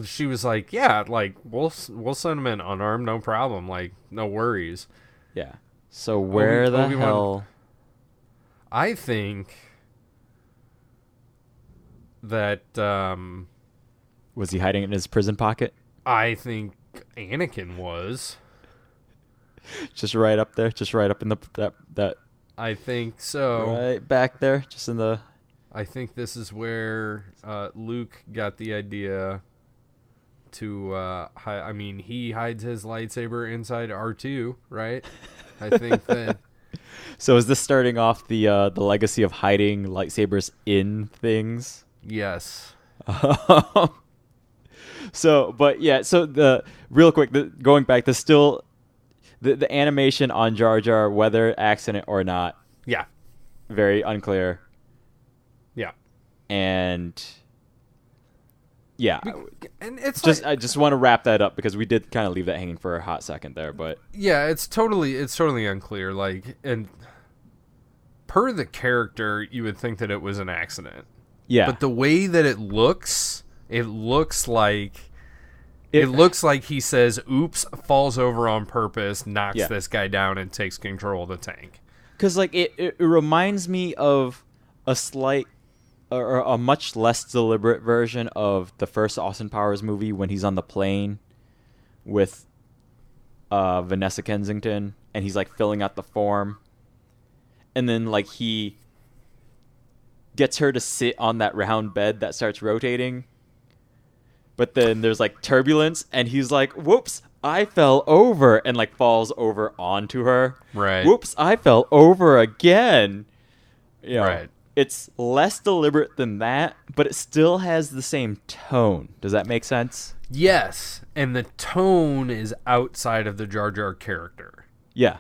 she was like, yeah, like we'll send him in unarmed, no problem, like no worries. Yeah. So where the hell? I think that was he hiding it in his prison pocket? I think Anakin was. Just right up there, just right up in that. I think so. Right back there, just in the. I think this is where Luke got the idea to. He hides his lightsaber inside R2, right? I think that. So is this starting off the legacy of hiding lightsabers in things? Yes. So real quick, going back, the animation on Jar Jar, whether accident or not. Yeah. Very unclear. Yeah. And yeah. And it's I just want to wrap that up because we did kind of leave that hanging for a hot second there, but yeah, it's totally unclear. Like, and per the character, you would think that it was an accident. Yeah. But the way that it looks like he says, "Oops," falls over on purpose, knocks this guy down, and takes control of the tank. Because like it reminds me of a slight or a much less deliberate version of the first Austin Powers movie when he's on the plane with Vanessa Kensington and he's like filling out the form, and then like he gets her to sit on that round bed that starts rotating. But then there's like turbulence, and he's like, "Whoops, I fell over," and like falls over onto her. Right. "Whoops, I fell over again." You know, right. It's less deliberate than that, but it still has the same tone. Does that make sense? Yes, and the tone is outside of the Jar Jar character. Yeah.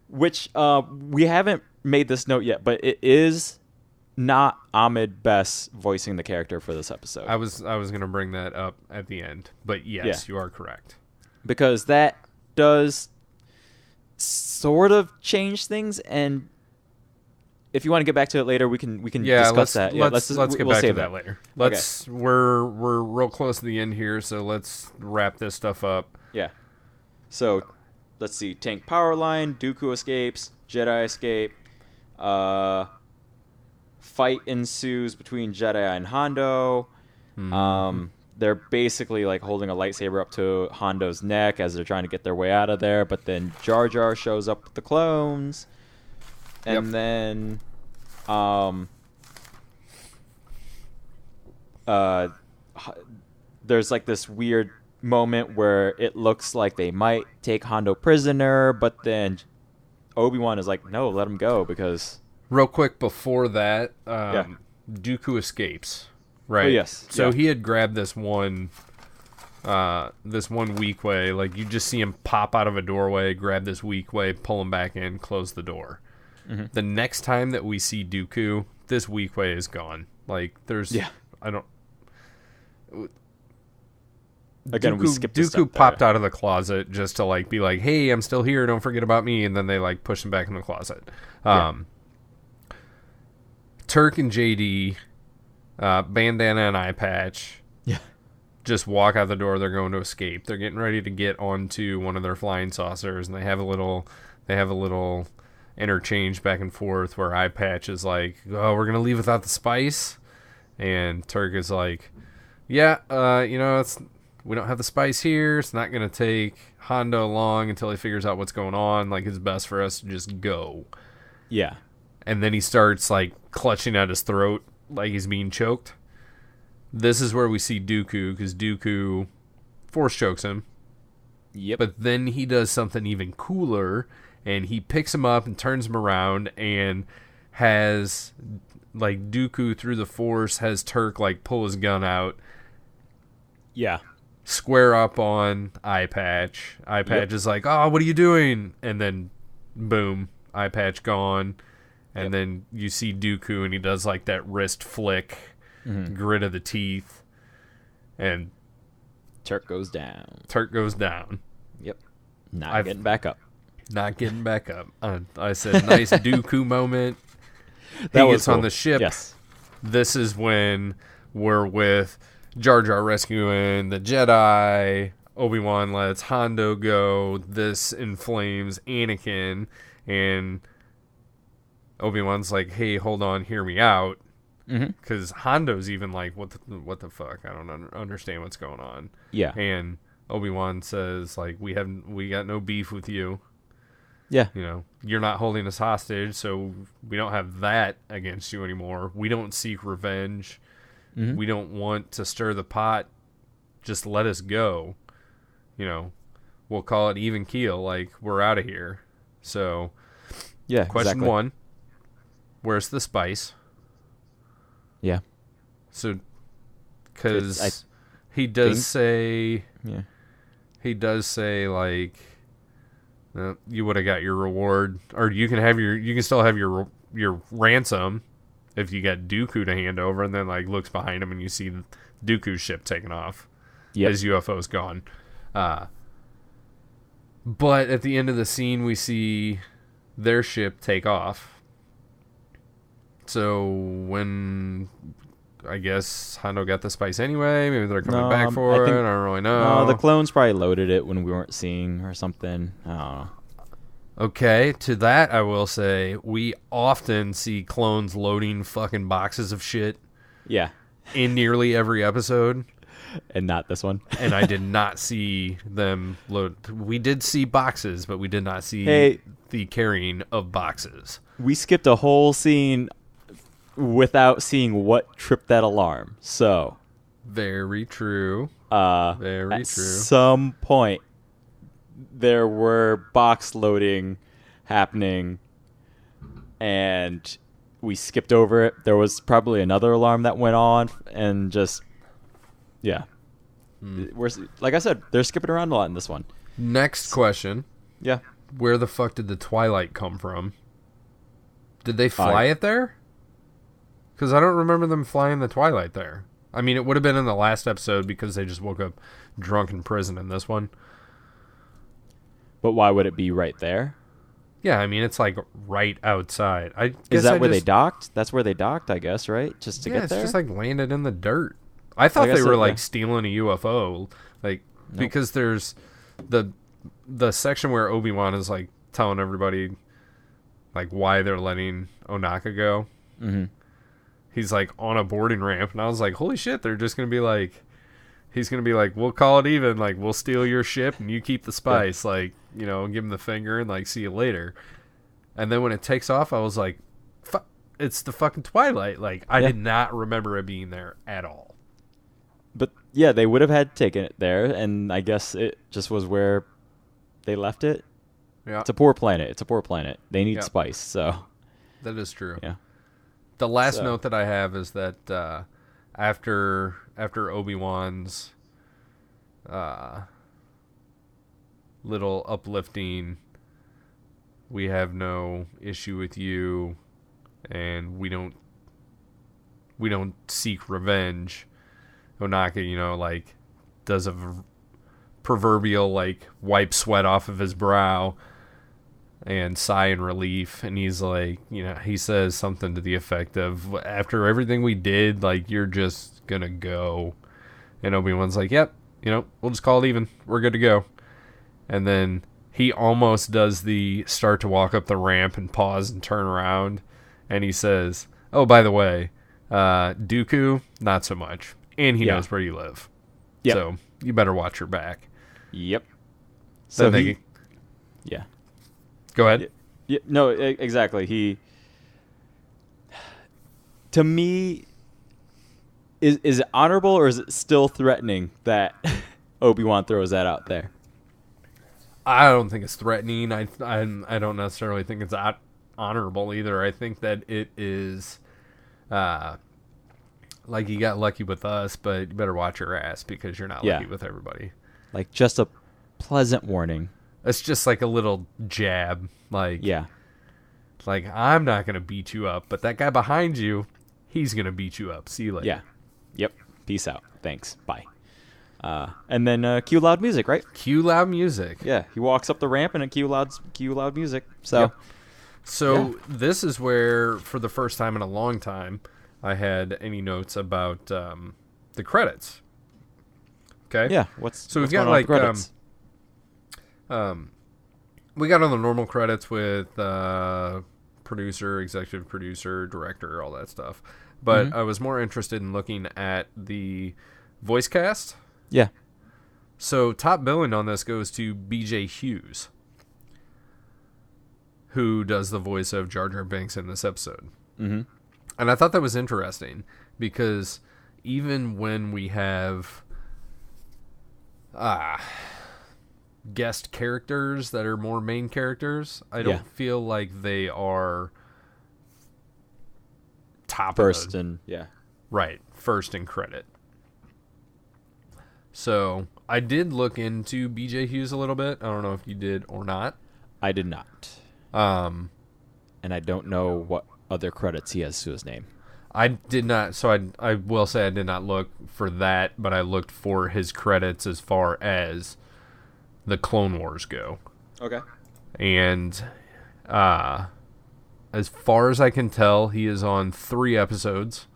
Which we haven't made this note yet, but it is not Ahmed Best voicing the character for this episode. I was going to bring that up at the end, but yes, you are correct. Because that does sort of change things, and if you want to get back to it later, we can discuss that. Let's get back to that later. We're real close to the end here, so let's wrap this stuff up. Yeah. So let's see. Tank power line, Dooku escapes, Jedi escape. Fight ensues between Jedi and Hondo. They're basically like holding a lightsaber up to Hondo's neck as they're trying to get their way out of there. But then Jar Jar shows up with the clones, and then there's like this weird moment where it looks like they might take Hondo prisoner, but then Obi-Wan is like, no, let him go, because... Real quick before that, Dooku escapes, right? Oh, yes. So he had grabbed this one weak way. Like, you just see him pop out of a doorway, grab this weak way, pull him back in, close the door. Mm-hmm. The next time that we see Dooku, this weak way is gone. Like, there's... Yeah. I don't... Again, Dooku popped out of the closet just to, like, be like, hey, I'm still here, don't forget about me, and then they, like, push him back in the closet. Turk and JD, bandana and eye patch, just walk out the door. They're going to escape. They're getting ready to get onto one of their flying saucers, and they have a little interchange back and forth where eye patch is like, oh, we're gonna leave without the spice, and Turk is like, yeah, we don't have the spice here. It's not going to take Hondo long until he figures out what's going on. Like, it's best for us to just go. Yeah. And then he starts, like, clutching at his throat like he's being choked. This is where we see Dooku, because Dooku force chokes him. Yep. But then he does something even cooler, and he picks him up and turns him around and has, like, Dooku through the force has Turk, like, pull his gun out. Yeah. Square up on Eye Patch. Eye Patch is like, oh, what are you doing? And then, boom, Eye Patch gone. And then you see Dooku, and he does, like, that wrist flick, grit of the teeth. And Turk goes down. Yep. Not getting back up. I said, nice Dooku moment. That he was gets cool. on the ship. Yes. This is when we're with Jar Jar rescuing the Jedi. Obi-Wan lets Hondo go. This inflames Anakin, and Obi-Wan's like, hey, hold on, hear me out. Because Hondo's even like, what the fuck? I don't understand what's going on. Yeah. And Obi-Wan says, like, we got no beef with you. Yeah. You know, you're not holding us hostage, so we don't have that against you anymore. We don't seek revenge. We don't want to stir the pot. Just let us go. You know, we'll call it even keel. Like, we're out of here. So, yeah. Question one, where's the spice? Yeah. So, because he does say, like, you would have got your reward, or you can still have your ransom if you got Dooku to hand over, and then, like, looks behind him and you see Dooku's ship taking off. His UFO's gone. But at the end of the scene, we see their ship take off. So when, I guess, Hondo got the spice anyway, maybe they're coming back for it. I don't really know. No, the clones probably loaded it when we weren't seeing or something. I don't know. Okay, to that I will say, we often see clones loading fucking boxes of shit. Yeah. In nearly every episode. And not this one. And I did not see them load. We did see boxes, but we did not see the carrying of boxes. We skipped a whole scene without seeing what tripped that alarm. So. Very true. At some point, there were box loading happening, and we skipped over it. There was probably another alarm that went on, and just, we're, like I said, they're skipping around a lot in this one. Next question. Yeah. Where the fuck did the Twilight come from? Did they fly it there? Because I don't remember them flying the Twilight there. I mean, it would have been in the last episode because they just woke up drunk in prison in this one. But why would it be right there? Yeah, I mean, it's like right outside. Is that where they docked? That's where they docked, I guess, right? Just to get there? Yeah, it's just like landed in the dirt. I thought they were like stealing a UFO. Like, because there's the section where Obi-Wan is like telling everybody like why they're letting Onaka go. Mm-hmm. He's like on a boarding ramp, and I was like, holy shit, they're just going to be like, he's going to be like, we'll call it even, like, we'll steal your ship and you keep the spice, like, you know, give him the finger and, like, see you later. And then when it takes off, I was like, it's the fucking Twilight. Like, I did not remember it being there at all. But Yeah, they would have had taken it there, and I guess it just was where they left it. Yeah. It's a poor planet. They need Yep. spice, so. That is true. Yeah. The last note that I have is that after Obi-Wan's little uplifting, we have no issue with you, and we don't seek revenge. Onaka, like, does a proverbial, like, wipe sweat off of his brow and sigh in relief, and he's like, he says something to the effect of, after everything we did, like, you're just gonna go. And Obi-Wan's like, yep, we'll just call it even. We're good to go. And then he almost does the start to walk up the ramp and pause and turn around, and he says, oh, by the way, Dooku, not so much. And he knows where you live. Yep. So you better watch your back. Yep. So yeah. Go ahead. Yeah, no, exactly. To me, is it honorable or is it still threatening that Obi-Wan throws that out there? I don't think it's threatening. I don't necessarily think it's honorable either. I think that it is, like, you got lucky with us, but you better watch your ass because you're not lucky with everybody. Like, just a pleasant warning. It's just like a little jab. Like, like, I'm not going to beat you up, but that guy behind you, he's going to beat you up. See you later. Yeah. Yep. Peace out. Thanks. Bye. And then cue loud music, right? Cue loud music. Yeah. He walks up the ramp and cue loud music. So, This is where, for the first time in a long time, I had any notes about the credits. Okay. Yeah. We've got like credits? We got on the normal credits with producer, executive producer, director, all that stuff. But I was more interested in looking at the voice cast. Yeah. So top billing on this goes to B.J. Hughes, who does the voice of Jar Jar Binks in this episode. Mm-hmm. And I thought that was interesting because even when we have guest characters that are more main characters, I don't feel like they are top first first in credit. So I did look into B.J. Hughes a little bit. I don't know if you did or not. I did not. And I don't know what other credits he has to his name. I did not. So I will say I did not look for that, but I looked for his credits as far as the Clone Wars go. Okay. And as far as I can tell, he is on 3 episodes.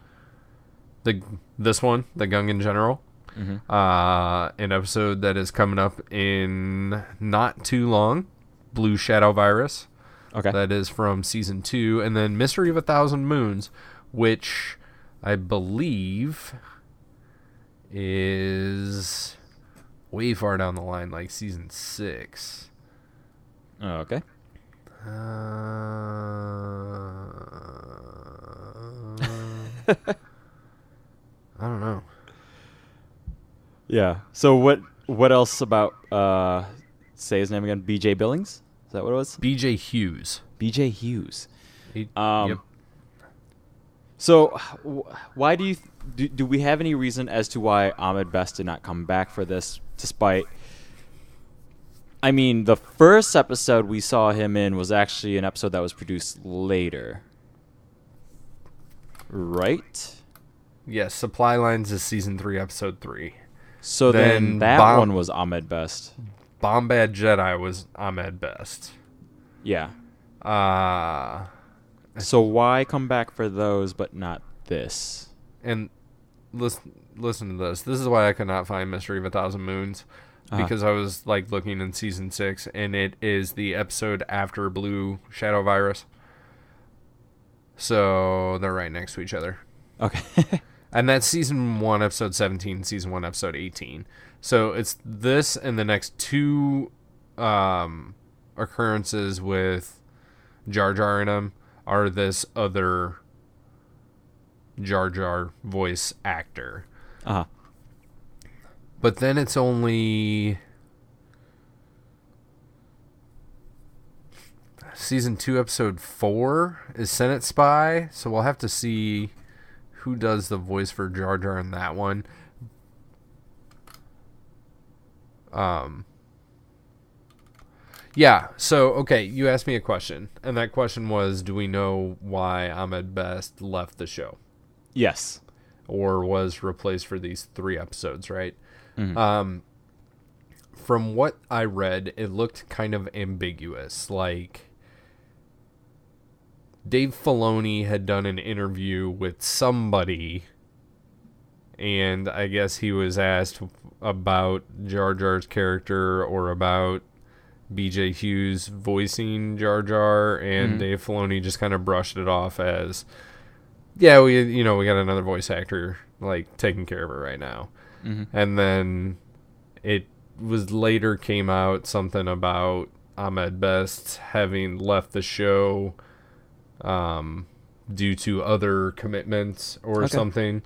This one, the Gungan General. An episode that is coming up in not too long, Blue Shadow Virus. Okay. That is from season 2. And then Mystery of 1,000 Moons, which I believe is way far down the line, like season 6. Oh, okay. I don't know. Yeah. So what else about say his name again? B.J. Billings? Is that what it was? B.J. Hughes. B.J. Hughes. Yep. So why do do we have any reason as to why Ahmed Best did not come back for this, despite? I mean, the first episode we saw him in was actually an episode that was produced later, right? Yes, Supply Lines is season 3, episode 3. So then that one was Ahmed Best. Bombad Jedi was Ahmed Best. Yeah. So why come back for those but not this? And listen to this. This is why I could not find Mystery of 1,000 Moons. Because I was like looking in season 6, and it is the episode after Blue Shadow Virus. So they're right next to each other. Okay. And that's season 1, episode 17, season 1, episode 18. So it's this and the next 2 occurrences with Jar Jar in them are this other Jar Jar voice actor. But then it's only season 2, episode 4 is Senate Spy. So we'll have to see who does the voice for Jar Jar in that one. Yeah, so, okay, you asked me a question, and that question was, do we know why Ahmed Best left the show? Yes. Or was replaced for these 3 episodes, right? Mm-hmm. From what I read, it looked kind of ambiguous. Like, Dave Filoni had done an interview with somebody, and I guess he was asked about Jar Jar's character or about BJ Hughes voicing Jar Jar, and Dave Filoni just kind of brushed it off as, yeah, we got another voice actor like taking care of it right now. And then it was later came out something about Ahmed Best having left the show due to other commitments or something,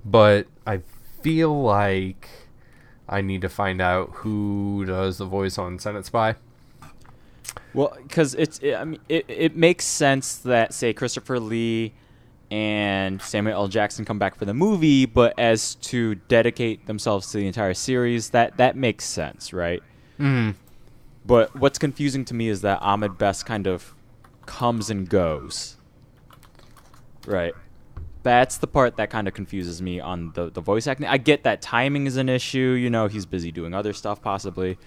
but I feel like I need to find out who does the voice on Senate Spy. Well, because it makes sense that, say, Christopher Lee and Samuel L. Jackson come back for the movie, but as to dedicate themselves to the entire series, that makes sense, right? But what's confusing to me is that Ahmed Best kind of comes and goes, right? That's the part that kind of confuses me on the voice acting. I get that timing is an issue, he's busy doing other stuff possibly,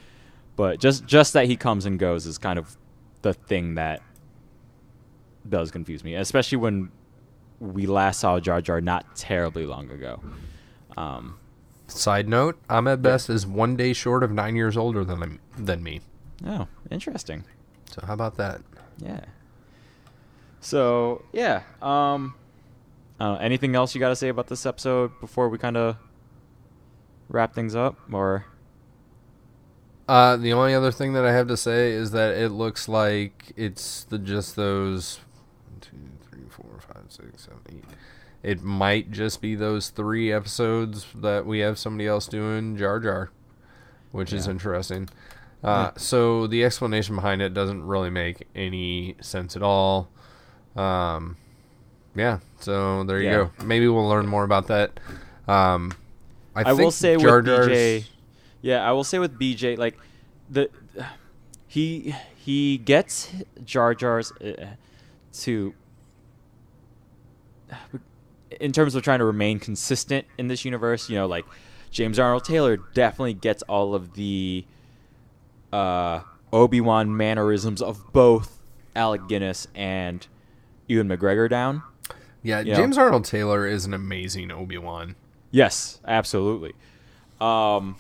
but just that he comes and goes is kind of the thing that does confuse me, especially when we last saw Jar Jar not terribly long ago. Side note, Ahmed Best is 1 day short of 9 years older than me. Oh, interesting. So how about that? Yeah. So, yeah. Anything else you got to say about this episode before we kind of wrap things up? Or the only other thing that I have to say is that it looks like it's just those 1, 2, 3, 4, 5, 6, 7, 8. It might just be those 3 episodes that we have somebody else doing Jar Jar, which is interesting. So the explanation behind it doesn't really make any sense at all. Yeah, so there you go. Maybe we'll learn more about that. I will say Jar with BJ. Yeah, I will say with BJ, like he gets Jar Jar's to, in terms of trying to remain consistent in this universe. Like James Arnold Taylor definitely gets all of the Obi-Wan mannerisms of both Alec Guinness and Ewan McGregor down. Yeah, James Arnold Taylor is an amazing Obi-Wan. Yes, absolutely. I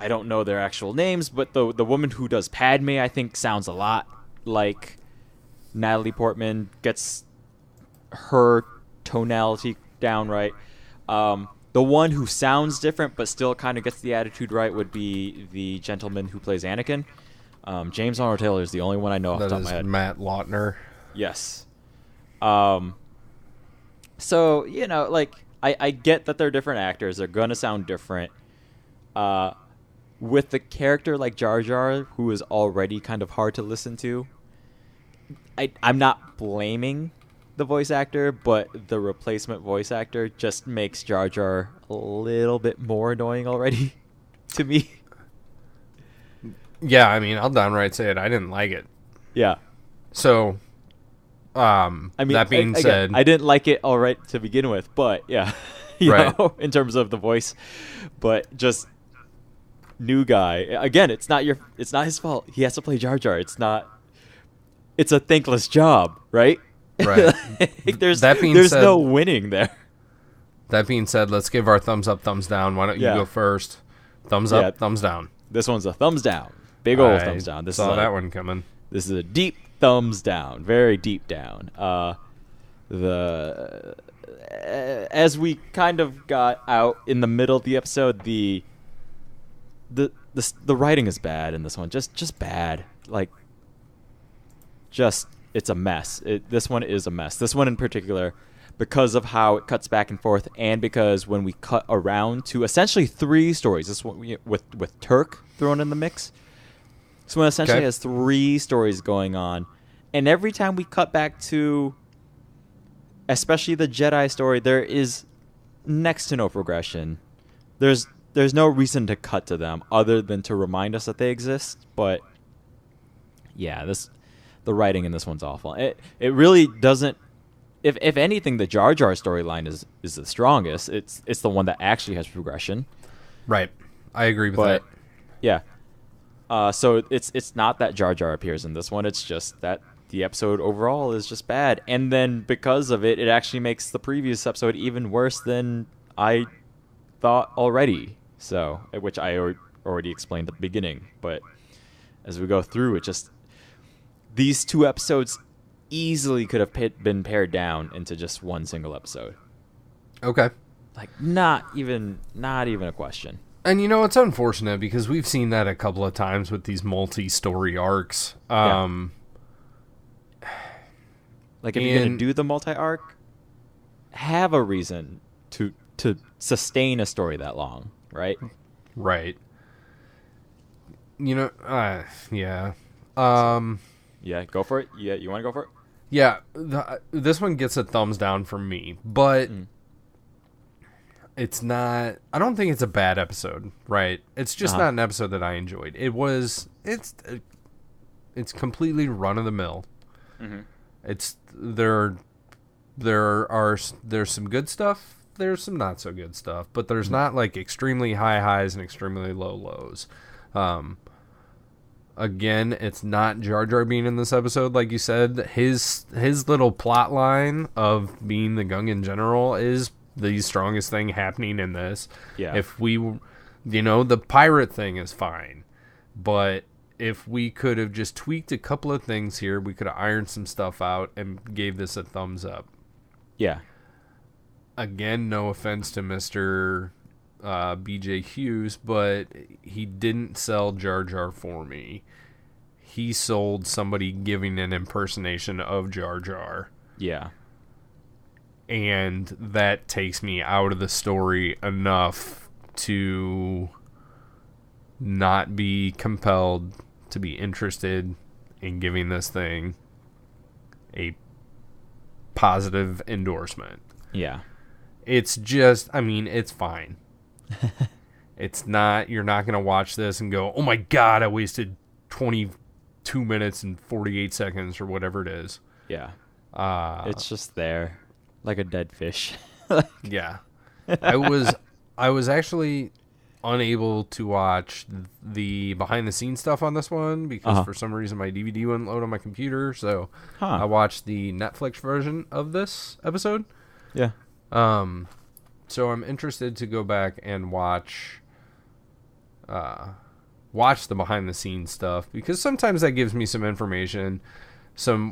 don't know their actual names, but the woman who does Padme, I think, sounds a lot like Natalie Portman. Gets her tonality down right. The one who sounds different but still kind of gets the attitude right would be the gentleman who plays Anakin. James Arnold Taylor is the only one I know off the top of my head. Matt Lautner. Yes. So, like, I get that they're different actors. They're going to sound different. With the character like Jar Jar, who is already kind of hard to listen to, I'm not blaming the voice actor, but the replacement voice actor just makes Jar Jar a little bit more annoying already to me. Yeah, I mean, I'll downright say it. I didn't like it. Yeah. So, that being said, I didn't like it all right to begin with, but yeah, you know, in terms of the voice, but just new guy. Again, it's not his fault. He has to play Jar Jar. It's a thankless job, right? Right. There's no winning there. That being said, let's give our thumbs up, thumbs down. Why don't you go first? Thumbs up, thumbs down. This one's a thumbs down. Big old thumbs down. Saw that one coming. This is a deep thumbs down. Very deep down. As we kind of got out in the middle of the episode, the writing is bad in this one. Just bad. Like, it's a mess. This one is a mess. This one in particular, because of how it cuts back and forth, and because when we cut around to essentially 3 stories, this one with Turk thrown in the mix, this one essentially has 3 stories going on, and every time we cut back to, especially the Jedi story, there is next to no progression. There's no reason to cut to them other than to remind us that they exist. But yeah, the writing in this one's awful. It really doesn't. If anything, the Jar Jar storyline is the strongest. It's the one that actually has progression. Right, I agree with that. Yeah. So it's not that Jar Jar appears in this one. It's just that the episode overall is just bad, and then because of it, it actually makes the previous episode even worse than I thought already. So, which I already explained at the beginning, but as we go through, these 2 episodes easily could have been pared down into just one single episode. Okay. Like not even a question. And it's unfortunate because we've seen that a couple of times with these multi-story arcs. Like if you're going to do the multi-arc, have a reason to sustain a story that long, right? Right. Yeah. Yeah, go for it. Yeah, you want to go for it? Yeah, this one gets a thumbs down from me, but it's not. I don't think it's a bad episode, right? It's just not an episode that I enjoyed. It's completely run of the mill. Mm-hmm. There's some good stuff. There's some not so good stuff, but there's not like extremely high highs and extremely low lows. Again, it's not Jar Jar being in this episode, like you said. His little plot line of being the Gungan general is the strongest thing happening in this. Yeah. If we, the pirate thing is fine, but if we could have just tweaked a couple of things here, we could have ironed some stuff out and gave this a thumbs up. Yeah. Again, no offense to Mr. BJ Hughes, but he didn't sell Jar Jar for me. He sold somebody giving an impersonation of Jar Jar. Yeah. And that takes me out of the story enough to not be compelled to be interested in giving this thing a positive endorsement. Yeah. It's just, it's fine. It's not, you're not going to watch this and go, oh my God, I wasted 22 minutes and 48 seconds or whatever it is. Yeah. It's just there like a dead fish. Yeah. I was actually unable to watch the behind the scenes stuff on this one because for some reason my DVD wouldn't load on my computer. So I watched the Netflix version of this episode. Yeah. So I'm interested to go back and watch the behind the scenes stuff because sometimes that gives me some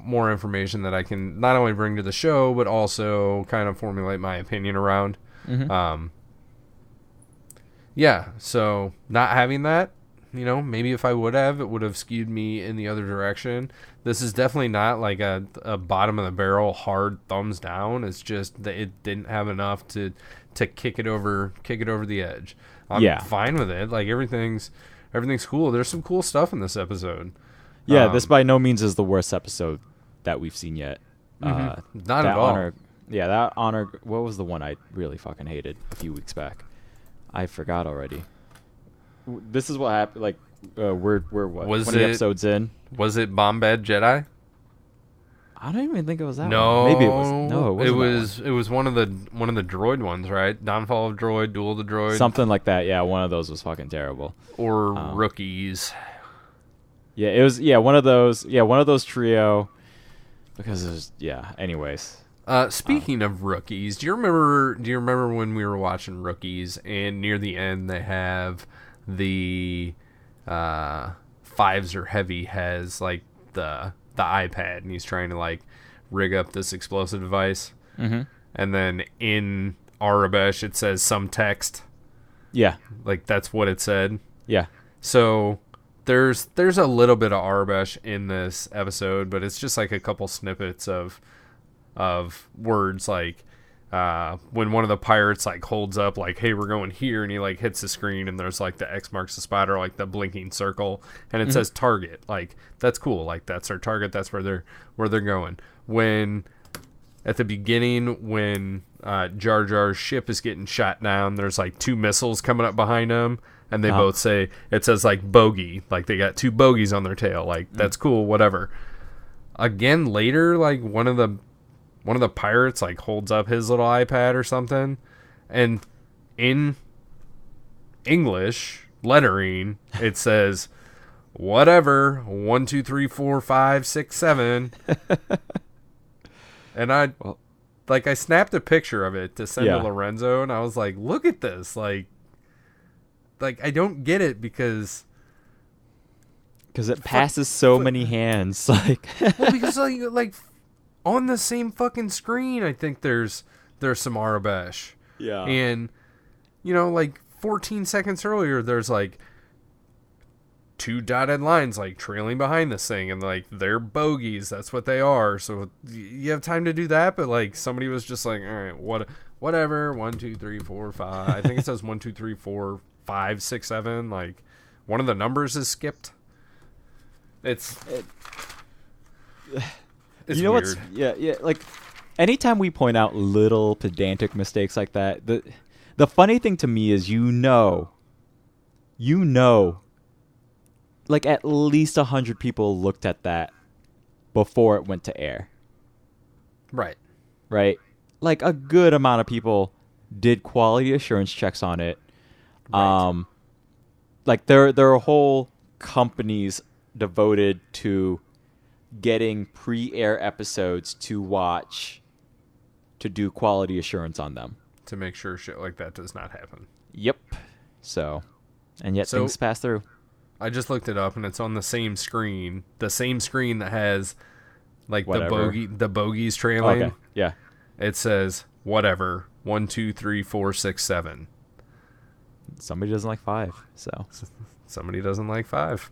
more information that I can not only bring to the show but also kind of formulate my opinion around. Mm-hmm. Yeah, so not having that, maybe if I would have, it would have skewed me in the other direction. This is definitely not like a bottom of the barrel hard thumbs down. It's just that it didn't have enough to kick it over the edge. I'm fine with it. Like everything's cool. There's some cool stuff in this episode. Yeah, this by no means is the worst episode that we've seen yet. Not at all. That Honor. What was the one I really fucking hated a few weeks back? I forgot already. This is what happened. Like, we're what? 20 episodes in. Was it Bombad Jedi? I don't even think it was that no, one. Maybe it was. No, it was one of the droid ones, right? Downfall of Droid, Duel of the Droid. Something like that. Yeah, one of those was fucking terrible. Or Rookies. Yeah, it was. Yeah, one of those. Yeah, one of those trio. Because it was. Yeah. Anyways. Speaking of Rookies, do you remember when we were watching Rookies and near the end they have the Fives or Heavy has like the iPad and he's trying to like rig up this explosive device, and then in Arabesh it says some text. Yeah, like that's what it said. Yeah. So there's a little bit of Arabesh in this episode, but it's just like a couple snippets of words like when one of the pirates like holds up like, hey, we're going here, and he like hits the screen and there's like the X marks the spot, or like the blinking circle, and it says target. Like, that's cool. Like, that's our target. That's where they're going. When at the beginning, when Jar Jar's ship is getting shot down, there's like 2 missiles coming up behind him, and they both say, it says like bogey, like they got 2 bogeys on their tail. Like, that's cool, whatever. Again later, like one of the pirates like holds up his little iPad or something, and in English lettering it says whatever 1 2 3 4 5 6 7. And I snapped a picture of it to send to Lorenzo, and I was like, look at this. Like I don't get it because it passes so many hands. Like, well, because like on the same fucking screen, I think there's some Arabesh. Yeah. And, like 14 seconds earlier, there's like 2 dotted lines like trailing behind this thing, and like they're bogeys. That's what they are. So you have time to do that, but like somebody was just like, all right, whatever. 1 2 3 4 5. I think it says 1 2 3 4 5 6 7. Like, one of the numbers is skipped. It's you know weird. what's like, anytime we point out little pedantic mistakes like that, the funny thing to me is like at least 100 people looked at that before it went to air. Right. Like, a good amount of people did quality assurance checks on it. Right. Like, there are whole companies devoted to getting pre-air episodes to watch, to do quality assurance on them, to make sure shit like that does not happen. Yep. So, and yet things pass through. I just looked it up, and it's on the same screen that has like Whatever. the bogeys trailing. Okay. Yeah. It says whatever 1 2 3 4 6 7. Somebody doesn't like 5, so Somebody doesn't like 5.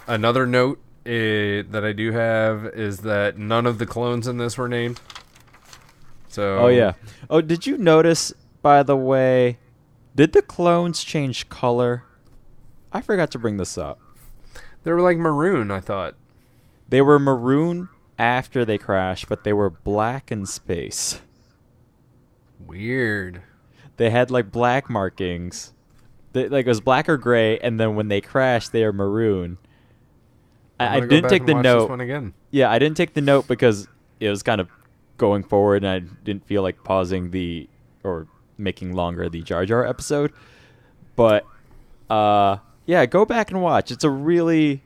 Another note that I do have is that none of the clones in this were named. So. Oh yeah. Oh, did you notice, by the way, did the clones change color? I forgot to bring this up. They were like maroon, I thought. They were maroon after they crashed, but they were black in space. Weird. They had like black markings. Like, it was black or gray, and then when they crashed, they are maroon. I didn't take the note. This one again. Yeah, I didn't take the note because it was kind of going forward, and I didn't feel like pausing or making longer the Jar Jar episode. But yeah, go back and watch. It's a really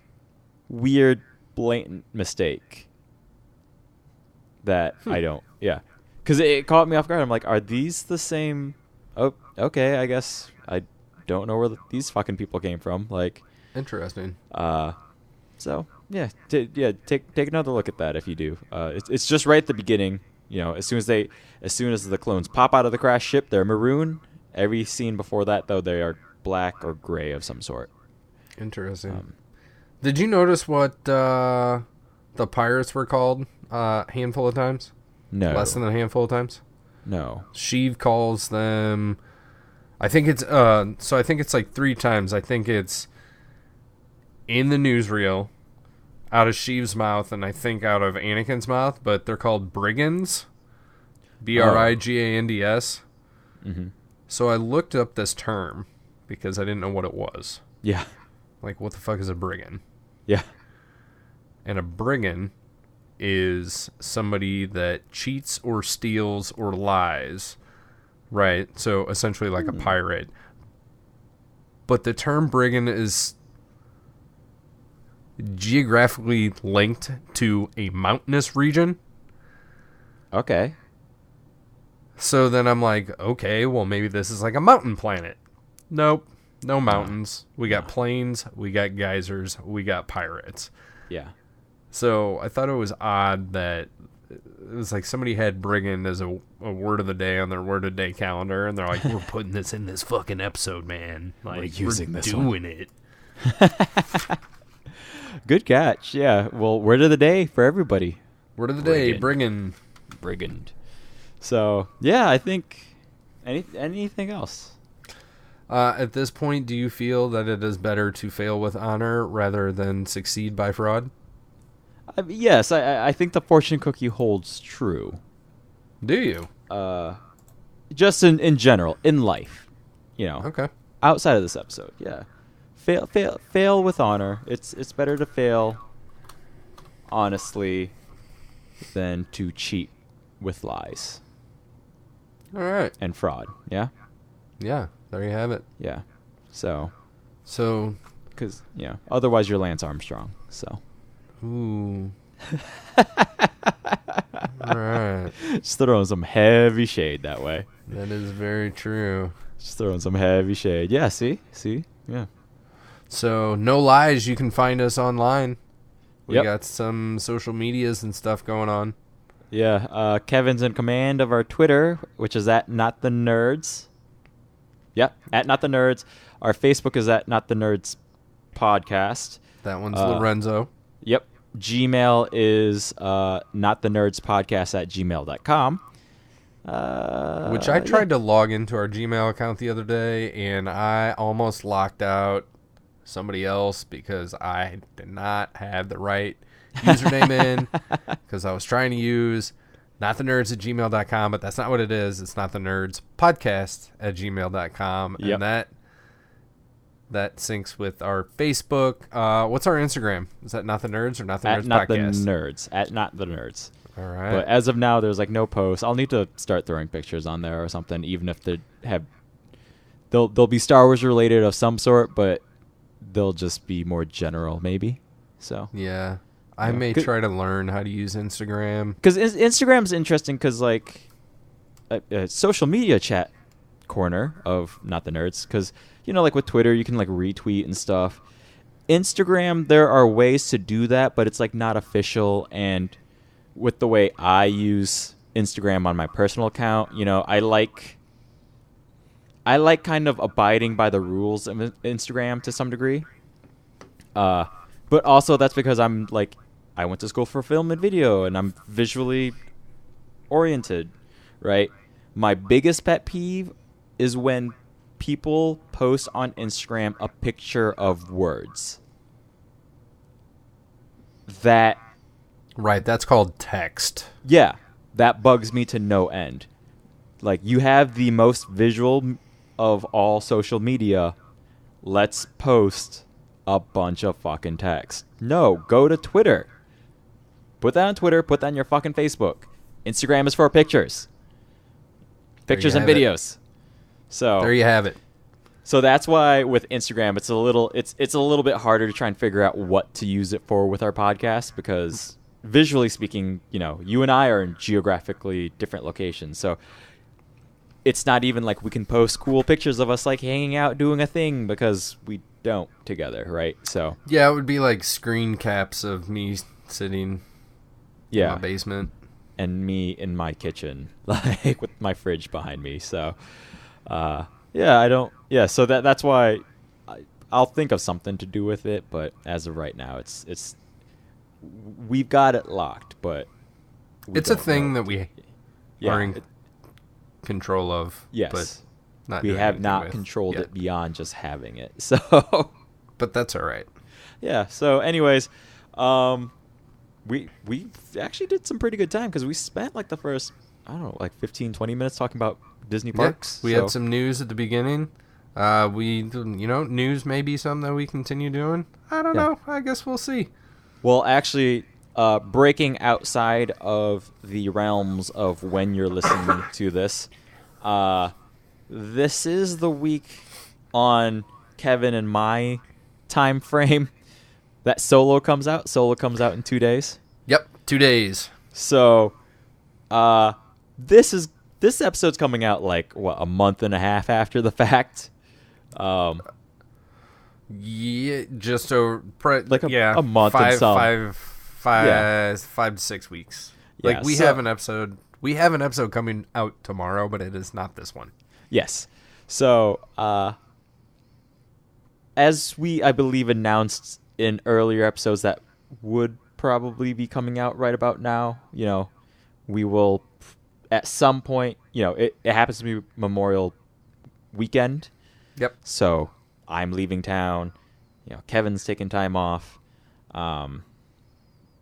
weird, blatant mistake that I don't. Yeah, because it caught me off guard. I'm like, are these the same? Oh, okay. I guess I don't know where these fucking people came from. Like, interesting. So yeah, take another look at that if you do. It's just right at the beginning. As soon as the clones pop out of the crash ship, they're maroon. Every scene before that, though, they are black or gray of some sort. Interesting. Did you notice what the pirates were called a handful of times? No. Less than a handful of times? No. Sheev calls them. I think it's I think it's like 3 times. I think it's in the newsreel, out of Sheev's mouth, and I think out of Anakin's mouth, but they're called brigands. Brigands. Mm-hmm. So I looked up this term because I didn't know what it was. Yeah. Like, what the fuck is a brigand? Yeah. And a brigand is somebody that cheats or steals or lies, right? So essentially like a pirate. But the term brigand is geographically linked to a mountainous region. Okay. So then I'm like, okay, well, maybe this is like a mountain planet. Nope. No mountains. We got plains. We got geysers. We got pirates. Yeah. So I thought it was odd that it was like somebody had brigand as a word of the day on their word of the day calendar, and they're like, we're putting this in this fucking episode, man. Like, we're doing it. Good catch. Yeah. Well, word of the day for everybody. Word of the day, brigand. So yeah, I think anything else. At this point, do you feel that it is better to fail with honor rather than succeed by fraud? Yes, I think the fortune cookie holds true. Do you? Just in general, in life, Okay. Outside of this episode, yeah. Fail with honor. It's better to fail honestly than to cheat with lies. All right. And fraud, yeah? Yeah, there you have it. Yeah. So, because, otherwise you're Lance Armstrong, so. Ooh. All right. Just throwing some heavy shade that way. That is very true. Just throwing some heavy shade. Yeah, see? Yeah. So, no lies. You can find us online. We Yep. got some social medias and stuff going on. Yeah, Kevin's in command of our Twitter, which is at Not the Nerds. Yep, at Not the Nerds. Our Facebook is at Not the Nerds Podcast. That one's Lorenzo. Yep. Gmail is notthenerdspodcast@gmail.com. Which I tried to log into our Gmail account the other day, and I almost locked out somebody else because I did not have the right username in, because I was trying to use nottthenerds@gmail.com, but that's not what it is. It's notthenerdspodcast@gmail.com. Yep. And that syncs with our Facebook. What's our Instagram? Is that Not the Nerds or Not the Nerds Podcast? At Not the Nerds. All right. But as of now, there's no posts. I'll need to start throwing pictures on there or something, even if they'll be Star Wars related of some sort, but they'll just be more general, maybe. So yeah, I may try to learn how to use Instagram, because Instagram's interesting because a social media chat corner of Not the Nerds, because with Twitter you can retweet and stuff. Instagram, there are ways to do that, but it's not official. And with the way I use Instagram on my personal account, I like kind of abiding by the rules of Instagram to some degree. But also that's because I went to school for film and video, and I'm visually oriented, right? My biggest pet peeve is when people post on Instagram a picture of words. Right, that's called text. Yeah, that bugs me to no end. You have the most visual of all social media. Let's post a bunch of fucking text. No, go to Twitter. Put that on Twitter. Put that on your fucking Facebook. Instagram is for pictures. Pictures and videos. So there you have it. So that's why with Instagram it's a little bit harder to try and figure out what to use it for with our podcast, because visually speaking, you and I are in geographically different locations. So it's not even we can post cool pictures of us hanging out doing a thing, because we don't together, right? So yeah, it would be screen caps of me sitting in my basement and me in my kitchen, with my fridge behind me. So so that's why I'll think of something to do with it, but as of right now it's we've got it locked, but it's a thing that we are in control of. Yes, but we have not controlled it beyond just having it. So, but that's all right. Yeah. So, anyways, we actually did some pretty good time, because we spent the first 15-20 minutes talking about Disney parks. We had some news at the beginning. News may be something that we continue doing. I don't know. I guess we'll see. Well, actually, breaking outside of the realms of when you're listening to this, this is the week on Kevin and my time frame that Solo comes out. Solo comes out in 2 days. Yep, 2 days. So, this episode's coming out a month and a half after the fact. Yeah, just over a month and some. 5 to 6 weeks. Yeah, we have an episode. We have an episode coming out tomorrow, but it is not this one. Yes. So, as I believe announced in earlier episodes that would probably be coming out right about now. We will at some point, it happens to be Memorial weekend. Yep. So I'm leaving town. Kevin's taking time off.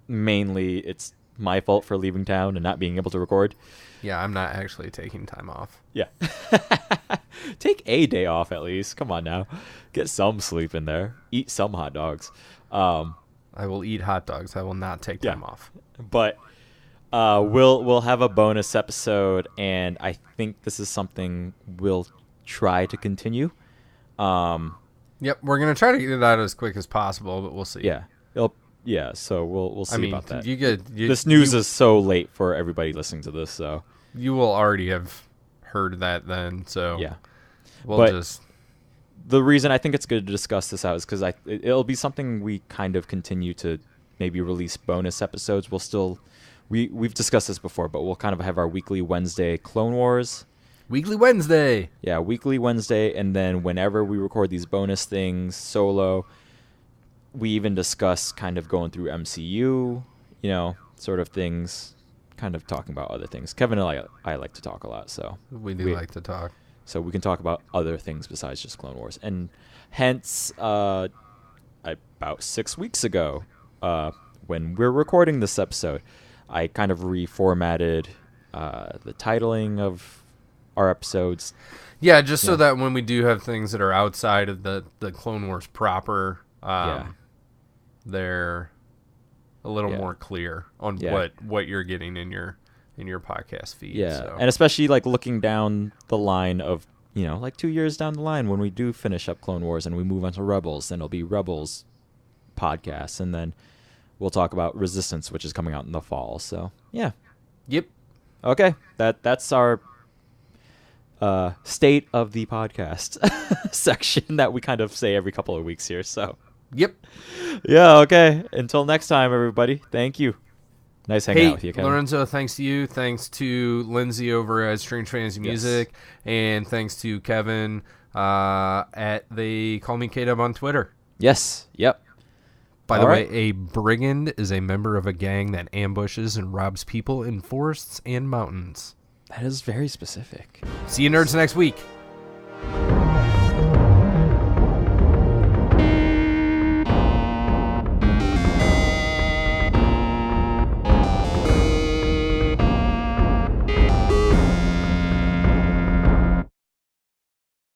Mainly it's my fault for leaving town and not being able to record. Yeah, I'm not actually taking time off. Yeah. Take a day off at least. Come on now. Get some sleep in there. Eat some hot dogs. I will eat hot dogs. I will not take time off. But we'll have a bonus episode, and I think this is something we'll try to continue. Yep, we're gonna try to get it out as quick as possible, but we'll see. Yeah. So we'll see about that. This news is so late for everybody listening to this, so you will already have heard that then. So yeah, but the reason I think it's good to discuss this out is because it'll be something we kind of continue to maybe release bonus episodes. We've discussed this before, but we'll kind of have our weekly Wednesday Clone Wars. Weekly Wednesday. Yeah, weekly Wednesday, and then whenever we record these bonus things solo, we even discuss kind of going through MCU, sort of things, kind of talking about other things. Kevin and I like to talk a lot, so we like to talk. So we can talk about other things besides just Clone Wars. And hence, about 6 weeks ago, when we're recording this episode, I kind of reformatted the titling of our episodes. Yeah, just so that when we do have things that are outside of the Clone Wars proper, they're a little more clear on what you're getting in your podcast feed. Yeah, so. And especially like looking down the line of, like 2 years down the line when we do finish up Clone Wars and we move on to Rebels, then it'll be Rebels podcasts, and then we'll talk about Resistance, which is coming out in the fall. So, yeah. Yep. Okay, that's our state of the podcast section that we kind of say every couple of weeks here. So, yep. Yeah, okay. Until next time, everybody. Thank you. Nice hanging out with you, Kevin. Lorenzo, thanks to you. Thanks to Lindsay over at Strange Fantasy Music. Yes. And thanks to Kevin at They Call Me K-Dub on Twitter. Yes. Yep. By the way, a brigand is a member of a gang that ambushes and robs people in forests and mountains. That is very specific. See you nerds next week.